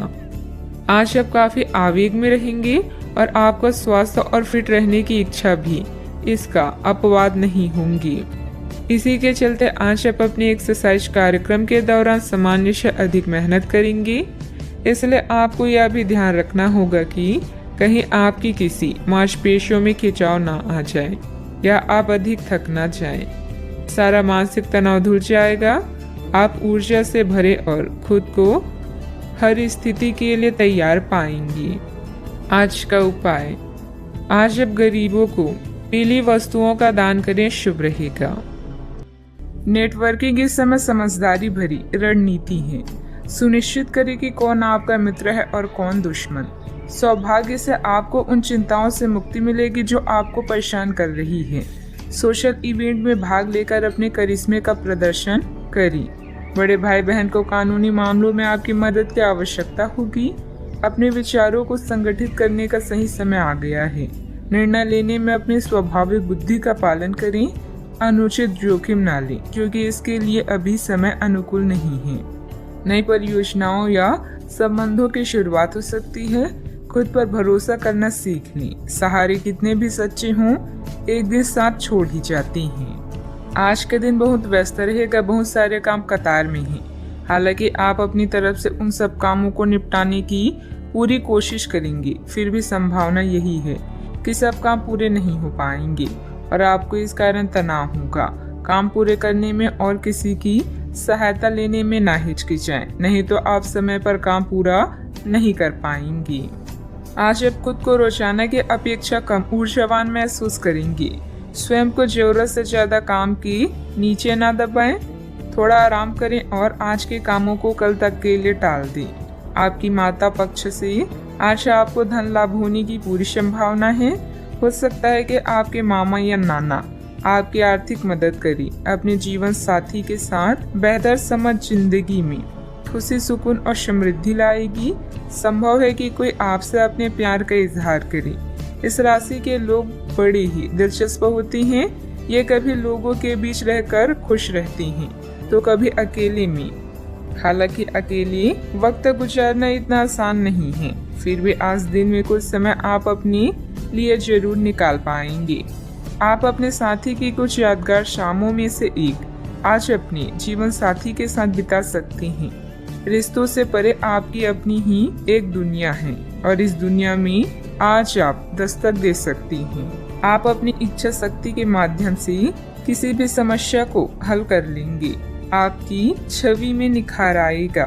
आज आप काफी आवेग में रहेंगे और आपका स्वास्थ्य और फिट रहने की इच्छा भी इसका अपवाद नहीं होंगी। इसी के चलते आज आप अपने एक्सरसाइज कार्यक्रम के दौरान सामान्य से अधिक मेहनत करेंगे। इसलिए आपको यह भी ध्यान रखना होगा कि कहीं आपकी किसी मांसपेशियों में खिंचाव ना आ जाए या आप अधिक थक ना जाएं। सारा मानसिक तनाव धुल जाएगा। आप ऊर्जा से भरे और खुद को हर स्थिति के लिए तैयार पाएंगी। आज का उपाय, आज आप गरीबों को पीली वस्तुओं का दान करें, शुभ रहेगा। नेटवर्किंग इस समय समझदारी भरी रणनीति है। सुनिश्चित करें कि कौन आपका मित्र है और कौन दुश्मन। सौभाग्य से आपको उन चिंताओं से मुक्ति मिलेगी जो आपको परेशान कर रही है। सोशल इवेंट में भाग लेकर अपने करिश्मे का प्रदर्शन करें। बड़े भाई बहन को कानूनी मामलों में आपकी मदद की आवश्यकता होगी। अपने विचारों को संगठित करने का सही समय आ गया है। निर्णय लेने में अपनी स्वाभाविक बुद्धि का पालन करें। अनुचित जोखिम न लें, क्योंकि इसके लिए अभी समय अनुकूल नहीं है। नई परियोजनाओं या संबंधों की शुरुआत हो सकती है। खुद पर भरोसा करना सीख लें। सहारे कितने भी सच्चे हों, एक दिन साथ छोड़ ही जाते हैं। आज के दिन बहुत व्यस्त रहेगा, बहुत सारे काम कतार में हैं। हालांकि आप अपनी तरफ से उन सब कामों को निपटाने की पूरी कोशिश करेंगे, फिर भी संभावना यही है कि सब काम पूरे नहीं हो पाएंगे और आपको इस कारण तनाव होगा। काम पूरे करने में और किसी की सहायता लेने में ना हिचकिचाएं, नहीं तो आप समय पर काम पूरा नहीं कर पाएंगे। आज आप खुद को रोजाना की अपेक्षा कम ऊर्जावान महसूस करेंगे। स्वयं को जरूरत से ज्यादा काम की नीचे ना दबाएं। थोड़ा आराम करें और आज के कामों को कल तक के लिए टाल दें। आपकी माता पक्ष से आज आपको धन लाभ होने की पूरी संभावना है। हो सकता है कि आपके मामा या नाना आपकी आर्थिक मदद करें। अपने जीवन साथी के साथ बेहतर समझ जिंदगी में खुशी, सुकून और समृद्धि लाएगी। संभव है कि कोई आपसे अपने प्यार का इजहार करे। इस राशि के लोग बड़े ही दिलचस्प होते हैं। ये कभी लोगों के बीच रहकर खुश रहती हैं तो कभी अकेले में। हालांकि अकेले वक्त गुजारना इतना आसान नहीं है, फिर भी आज दिन में कुछ समय आप अपने लिए जरूर निकाल पाएंगे। आप अपने साथी की कुछ यादगार शामों में से एक आज अपने जीवन साथी के साथ बिता सकते हैं। रिश्तों से परे आपकी अपनी ही एक दुनिया है और इस दुनिया में आज आप दस्तक दे सकती हैं। आप अपनी इच्छा शक्ति के माध्यम से किसी भी समस्या को हल कर लेंगे। आपकी छवि में निखार आएगा।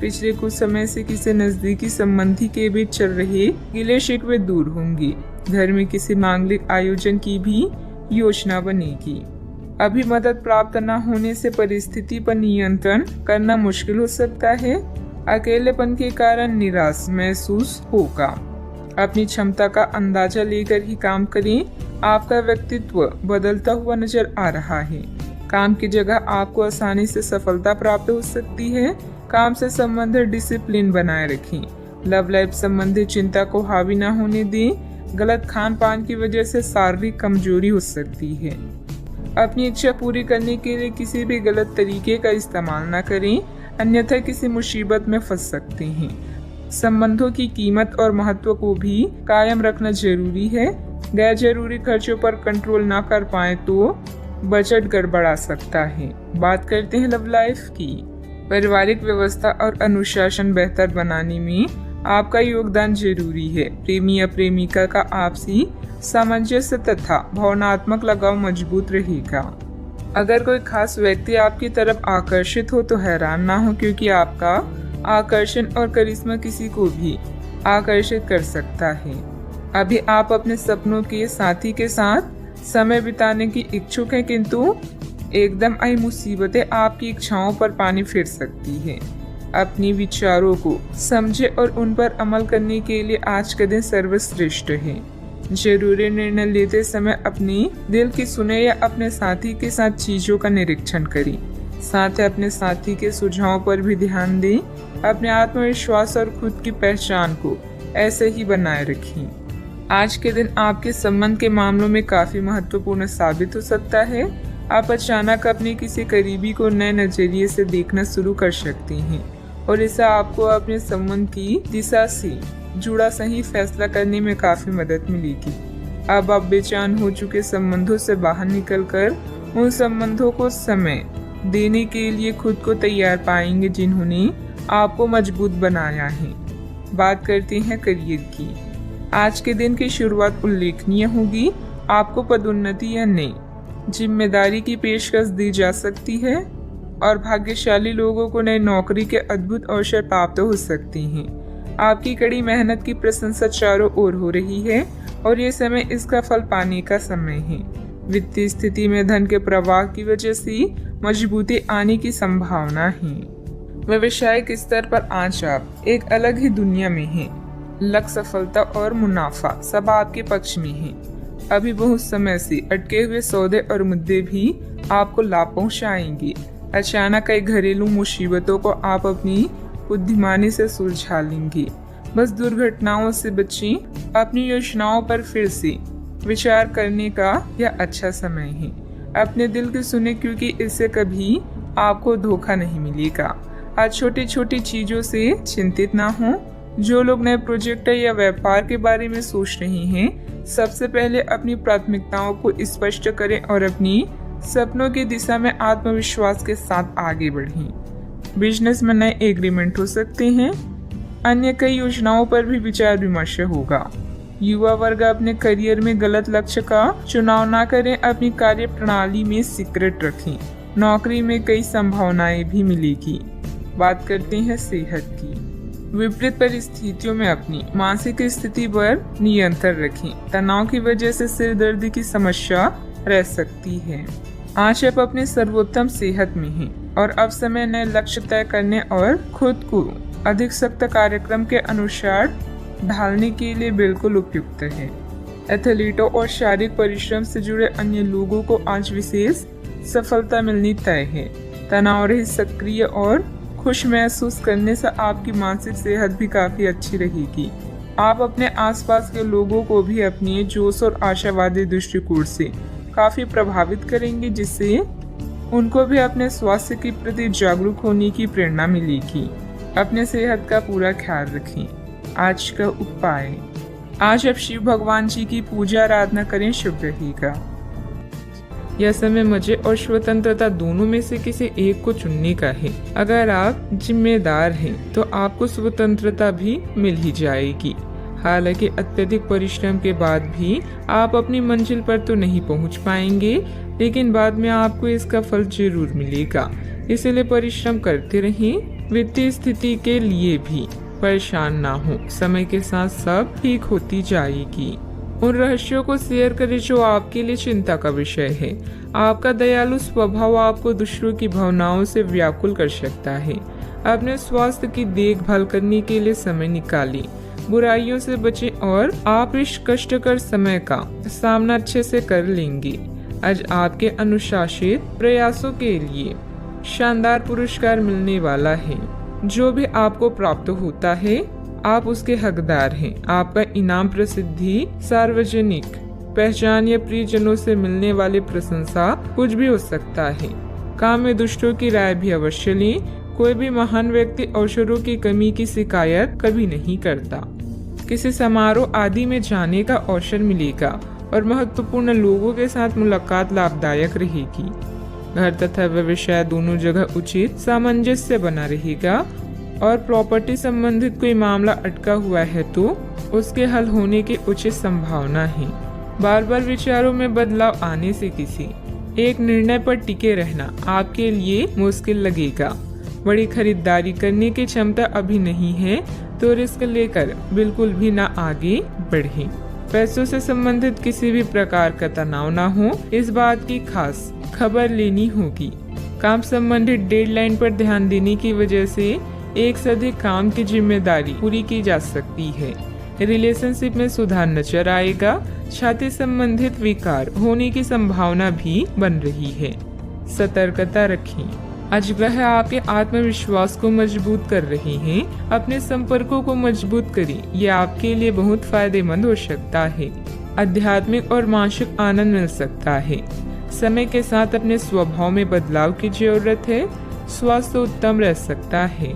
पिछले कुछ समय से किसी नजदीकी संबंधी के बीच चल रहे गिले शिकवे दूर होंगे। घर में किसी मांगलिक आयोजन की भी योजना बनेगी। अभी मदद प्राप्त न होने से परिस्थिति पर नियंत्रण करना मुश्किल हो सकता है। अकेलेपन के कारण निराश महसूस होगा। अपनी क्षमता का अंदाजा लेकर ही काम करें। आपका व्यक्तित्व बदलता हुआ नजर आ रहा है। काम की जगह आपको आसानी से सफलता प्राप्त हो सकती है। काम से संबंधित डिसिप्लिन बनाए रखें। लव लाइफ संबंधी चिंता को हावी न होने दें। गलत खान पान की वजह से शारीरिक कमजोरी हो सकती है। अपनी इच्छा पूरी करने के लिए किसी भी गलत तरीके का इस्तेमाल न करें, अन्यथा किसी मुसीबत में फंस सकते हैं। संबंधों की कीमत और महत्व को भी कायम रखना जरूरी है। गैर जरूरी खर्चों पर कंट्रोल न कर पाए तो बजट गड़बड़ा सकता है। बात करते हैं लव लाइफ की। पारिवारिक व्यवस्था और अनुशासन बेहतर बनाने में आपका योगदान जरूरी है। प्रेमी या प्रेमिका का आपसी सामंजस्य तथा भावनात्मक लगाव मजबूत रहेगा। अगर कोई खास व्यक्ति आपकी तरफ आकर्षित हो तो हैरान ना हो, क्योंकि आपका आकर्षण और करिश्मा किसी को भी आकर्षित कर सकता है। अभी आप अपने सपनों के साथी के साथ समय बिताने की इच्छुक हैं, किंतु एकदम आई मुसीबतें आपकी इच्छाओं पर पानी फेर सकती है। अपने विचारों को समझे और उन पर अमल करने के लिए आज का दिन सर्वश्रेष्ठ है। जरूरी निर्णय लेते समय अपने दिल की सुने या अपने साथी के साथ चीजों का निरीक्षण करें। साथ ही अपने साथी के सुझावों पर भी ध्यान दें। अपने आत्मविश्वास और खुद की पहचान को ऐसे ही बनाए रखें। आज के दिन आपके संबंध के मामलों में काफी महत्वपूर्ण साबित हो सकता है। आप अचानक अपने किसी करीबी को नए नजरिए से देखना शुरू कर सकते हैं और इससे आपको अपने संबंध की दिशा से जुड़ा सही फैसला करने में काफी मदद मिलेगी। अब आप बेचैन हो चुके संबंधों से बाहर निकलकर उन संबंधों को समय देने के लिए खुद को तैयार पाएंगे जिन्होंने आपको मजबूत बनाया है। बात करते हैं करियर की। आज के दिन की शुरुआत उल्लेखनीय होगी। आपको पदोन्नति या नई जिम्मेदारी की पेशकश दी जा सकती है और भाग्यशाली लोगों को नई नौकरी के अद्भुत अवसर प्राप्त हो सकते हैं। आपकी कड़ी मेहनत की प्रशंसा चारों ओर हो रही है और ये समय इसका फल पाने का समय है। वित्तीय स्थिति में धन के प्रवाह की वजह से मजबूती आने की संभावना है। व्यवसायिक स्तर पर आज आप एक अलग ही दुनिया में हैं। लक्ष्य, सफलता और मुनाफा सब आपके पक्ष में है। अभी बहुत समय से अटके हुए सौदे और मुद्दे भी आपको लाभ पहुंचाएंगे। अचानक कई घरेलू मुसीबतों को आप अपनी बुद्धिमानी से सुलझा लेंगे। बस दुर्घटनाओं से बचें। अपनी योजनाओं पर फिर से विचार करने का यह अच्छा समय है। अपने दिल की सुने, क्योंकि इससे कभी आपको धोखा नहीं मिलेगा। आज छोटी छोटी चीजों से चिंतित ना हो। जो लोग नए प्रोजेक्ट या व्यापार के बारे में सोच रहे हैं, सबसे पहले अपनी प्राथमिकताओं को स्पष्ट करें और अपनी सपनों की दिशा में आत्मविश्वास के साथ आगे बढ़ें। बिजनेस में नए एग्रीमेंट हो सकते हैं। अन्य कई योजनाओं पर भी विचार विमर्श होगा। युवा वर्ग अपने करियर में गलत लक्ष्य का चुनाव ना करें। अपनी कार्य प्रणाली में सीक्रेट रखें। नौकरी में कई संभावनाएं भी मिलेगी। बात करते हैं सेहत की। विपरीत परिस्थितियों में अपनी मानसिक स्थिति पर नियंत्रण रखें। तनाव की वजह से सिर दर्द की समस्या रह सकती है। आज आप अपने सर्वोत्तम सेहत में हैं और अब समय नए लक्ष्य तय करने और खुद को अधिक सख्त कार्यक्रम के अनुसार ढालने के लिए बिल्कुल उपयुक्त है। एथलीटों और शारीरिक परिश्रम से जुड़े अन्य लोगों को आज विशेष सफलता मिलनी तय है। तनाव रहित, सक्रिय और खुश महसूस करने से आपकी मानसिक सेहत भी काफी अच्छी रहेगी। आप अपने आसपास के लोगों को भी अपनी जोश और आशावादी दृष्टिकोण से काफी प्रभावित करेंगे, जिससे उनको भी अपने स्वास्थ्य के प्रति जागरूक होने की प्रेरणा मिलेगी। अपने सेहत का पूरा ख्याल रखें। आज का उपाय, आज आप शिव भगवान जी की पूजा आराधना करें, शुभ रहेगा। यह समय मजे और स्वतंत्रता दोनों में से किसी एक को चुनने का है। अगर आप जिम्मेदार हैं तो आपको स्वतंत्रता भी मिल ही जाएगी। हालांकि अत्यधिक परिश्रम के बाद भी आप अपनी मंजिल पर तो नहीं पहुंच पाएंगे, लेकिन बाद में आपको इसका फल जरूर मिलेगा। इसलिए परिश्रम करते रहें। वित्तीय स्थिति के लिए भी परेशान ना हो, समय के साथ सब ठीक होती जाएगी। उन रहस्यों को शेयर करें जो आपके लिए चिंता का विषय है। आपका दयालु स्वभाव आपको दूसरों की भावनाओं से व्याकुल कर सकता है। अपने स्वास्थ्य की देखभाल करने के लिए समय निकालें। बुराइयों से बचें और आप इस कष्टकर समय का सामना अच्छे से कर लेंगे। आज आपके अनुशासित प्रयासों के लिए शानदार पुरस्कार मिलने वाला है। जो भी आपको प्राप्त होता है आप उसके हकदार हैं। आपका इनाम प्रसिद्धि, सार्वजनिक पहचान या प्रियजनों से मिलने वाली प्रशंसा कुछ भी हो सकता है। काम में दुष्टों की राय भी अवश्य लें। कोई भी महान व्यक्ति अवसरों की कमी की शिकायत कभी नहीं करता। किसी समारोह आदि में जाने का अवसर मिलेगा और महत्वपूर्ण लोगों के साथ मुलाकात लाभदायक रहेगी। घर तथा व्यवसाय दोनों जगह उचित सामंजस्य बना रहेगा और प्रॉपर्टी संबंधित कोई मामला अटका हुआ है तो उसके हल होने की उचित संभावना है। बार बार विचारों में बदलाव आने से किसी एक निर्णय पर टिके रहना आपके लिए मुश्किल लगेगा। बड़ी खरीदारी करने की क्षमता अभी नहीं है तो रिस्क लेकर बिल्कुल भी ना आगे बढ़े। पैसों से संबंधित किसी भी प्रकार का तनाव ना हो, इस बात की खास खबर लेनी होगी। काम संबंधित डेडलाइन पर ध्यान देने की वजह से एक से अधिक काम की जिम्मेदारी पूरी की जा सकती है। रिलेशनशिप में सुधार नजर आएगा। छाती संबंधित विकार होने की संभावना भी बन रही है। सतर्कता रखें। आज ग्रह आपके आत्मविश्वास को मजबूत कर रहे हैं। अपने संपर्कों को मजबूत करें, यह आपके लिए बहुत फायदेमंद हो सकता है। आध्यात्मिक और मानसिक आनंद मिल सकता है। समय के साथ अपने स्वभाव में बदलाव की जरूरत है। स्वास्थ्य उत्तम रह सकता है।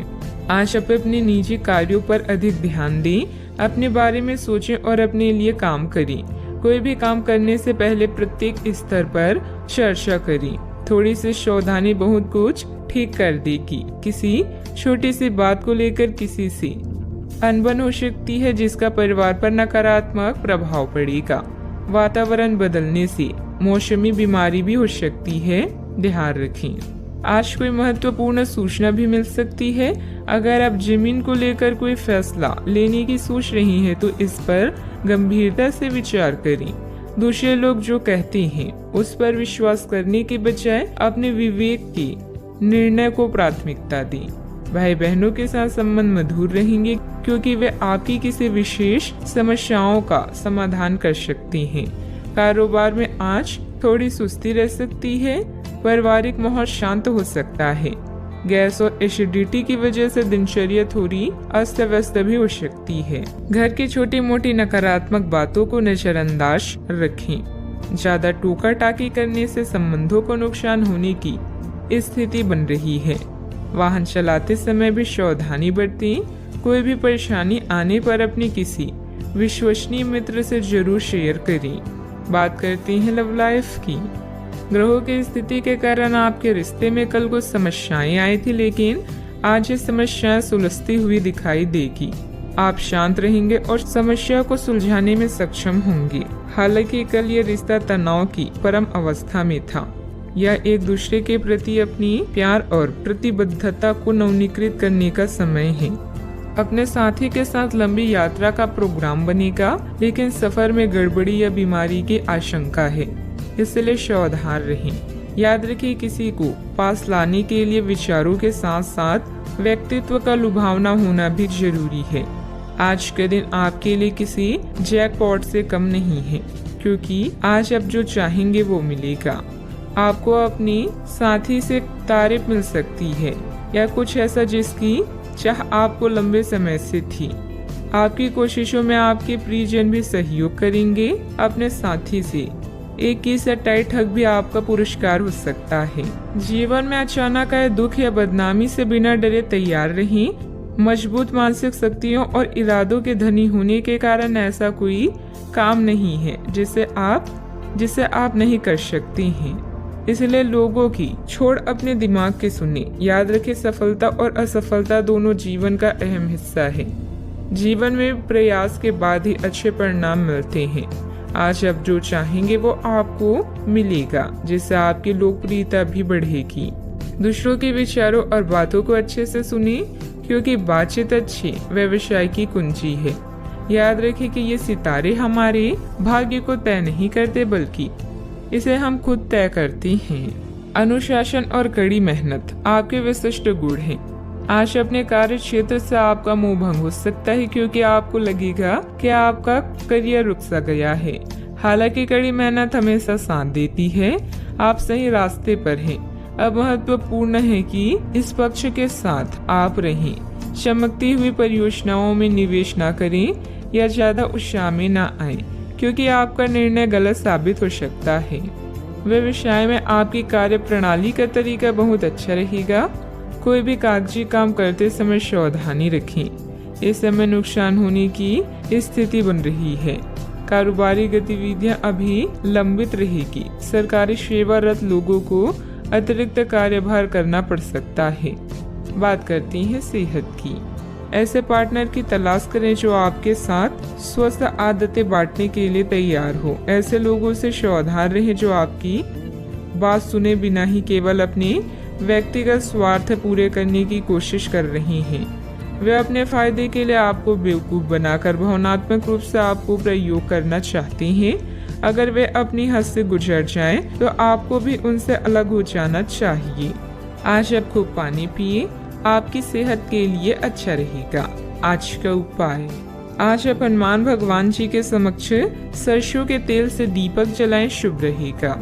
आज आप अपने निजी कार्यों पर अधिक ध्यान दें। अपने बारे में सोचें और अपने लिए काम करें। कोई भी काम करने से पहले प्रत्येक स्तर पर चर्चा करें। थोड़ी सी सावधानी बहुत कुछ ठीक कर देगी। किसी छोटी सी बात को लेकर किसी से अनबन हो सकती है, जिसका परिवार पर नकारात्मक प्रभाव पड़ेगा। वातावरण बदलने से मौसमी बीमारी भी हो सकती है, ध्यान रखें। आज कोई महत्वपूर्ण सूचना भी मिल सकती है। अगर आप जमीन को लेकर कोई फैसला लेने की सोच रही हैं तो इस पर गंभीरता से विचार करें। दूसरे लोग जो कहते हैं उस पर विश्वास करने के बजाय अपने विवेक के निर्णय को प्राथमिकता दें। भाई बहनों के साथ संबंध मधुर रहेंगे क्योंकि वे आपकी किसी विशेष समस्याओं का समाधान कर सकते हैं। कारोबार में आज थोड़ी सुस्ती रह सकती है। पारिवारिक माहौल शांत हो सकता है। गैस और एसिडिटी की वजह से दिनचर्या थोड़ी अस्त व्यस्त भी हो सकती है। घर की छोटी मोटी नकारात्मक बातों को नजरअंदाज रखें। ज्यादा टोका टाकी करने से संबंधों को नुकसान होने की स्थिति बन रही है। वाहन चलाते समय भी सावधानी बरतें। कोई भी परेशानी आने पर अपने किसी विश्वसनीय मित्र से जरूर शेयर करें। बात करते हैं लव लाइफ की। ग्रहों की स्थिति के कारण आपके रिश्ते में कल कुछ समस्याएं आई थी, लेकिन आज ये समस्याएं सुलझती हुई दिखाई देगी। आप शांत रहेंगे और समस्या को सुलझाने में सक्षम होंगे। हालांकि कल ये रिश्ता तनाव की परम अवस्था में था। यह एक दूसरे के प्रति अपनी प्यार और प्रतिबद्धता को नवीनीकृत करने का समय है। अपने साथी के साथ लंबी यात्रा का प्रोग्राम बनेगा, लेकिन सफर में गड़बड़ी या बीमारी की आशंका है, इसलिए सावधान रहें। याद रखिए, किसी को पास लाने के लिए विचारों के साथ साथ व्यक्तित्व का लुभावना होना भी जरूरी है। आज के दिन आपके लिए किसी जैकपॉट से कम नहीं है, क्योंकि आज आप जो चाहेंगे वो मिलेगा। आपको अपनी साथी से तारीफ मिल सकती है या कुछ ऐसा जिसकी चाह आपको लंबे समय से थी। आपकी कोशिशों में आपके प्रियजन भी सहयोग करेंगे। अपने साथी से 21-28 ठग भी आपका पुरस्कार हो सकता है। जीवन में अचानक आए दुख या बदनामी से बिना डरे तैयार रहें। मजबूत मानसिक शक्तियों और इरादों के धनी होने के कारण ऐसा कोई काम नहीं है जिसे आप नहीं कर सकते हैं। इसलिए लोगों की छोड़ अपने दिमाग के सुने। याद रखें, सफलता और असफलता दोनों जीवन का अहम हिस्सा है। जीवन में प्रयास के बाद ही अच्छे परिणाम मिलते हैं। आज आप जो चाहेंगे वो आपको मिलेगा, जिससे आपकी लोकप्रियता भी बढ़ेगी। दूसरों के विचारों और बातों को अच्छे से सुनिए, क्योंकि बातचीत अच्छी व्यवसाय की कुंजी है। याद रखें कि ये सितारे हमारे भाग्य को तय नहीं करते, बल्कि इसे हम खुद तय करते हैं। अनुशासन और कड़ी मेहनत आपके विशिष्ट गुण हैं। आज अपने कार्य क्षेत्र से आपका मोह भंग हो सकता है, क्योंकि आपको लगेगा कि आपका करियर रुक सा गया है। हालांकि कड़ी मेहनत हमेशा साथ देती है। आप सही रास्ते पर हैं। अब महत्वपूर्ण है कि इस पक्ष के साथ आप रहें। चमकती हुई परियोजनाओं में निवेश न करें या ज्यादा उत्साह में न आए, क्योंकि आपका निर्णय गलत साबित हो सकता है। व्यवसाय में आपकी कार्य प्रणाली का तरीका बहुत अच्छा रहेगा। कोई भी कागजी काम करते समय सावधानी रखें। इस समय नुकसान होने की स्थिति बन रही है। कारोबारी गतिविधियां अभी लंबित रहेगी। सरकारी सेवारत लोगों को अतिरिक्त कार्यभार करना पड़ सकता है। बात करती हैं सेहत की। ऐसे पार्टनर की तलाश करें जो आपके साथ स्वस्थ आदतें बांटने के लिए तैयार हो। ऐसे लोगों से सावधान रहें जो आपकी बात सुने बिना ही केवल अपने व्यक्तिगत स्वार्थ पूरे करने की कोशिश कर रहे हैं। वे अपने फायदे के लिए आपको बेवकूफ बनाकर भावनात्मक रूप से आपको प्रयोग करना चाहते हैं। अगर वे अपनी हद से गुजर जाएं, तो आपको भी उनसे अलग हो जाना चाहिए। आज आप खूब पानी पिए, आपकी सेहत के लिए अच्छा रहेगा। आज का उपाय, आज आप हनुमान भगवान जी के समक्ष सरसों के तेल से दीपक जलाएं, शुभ रहेगा।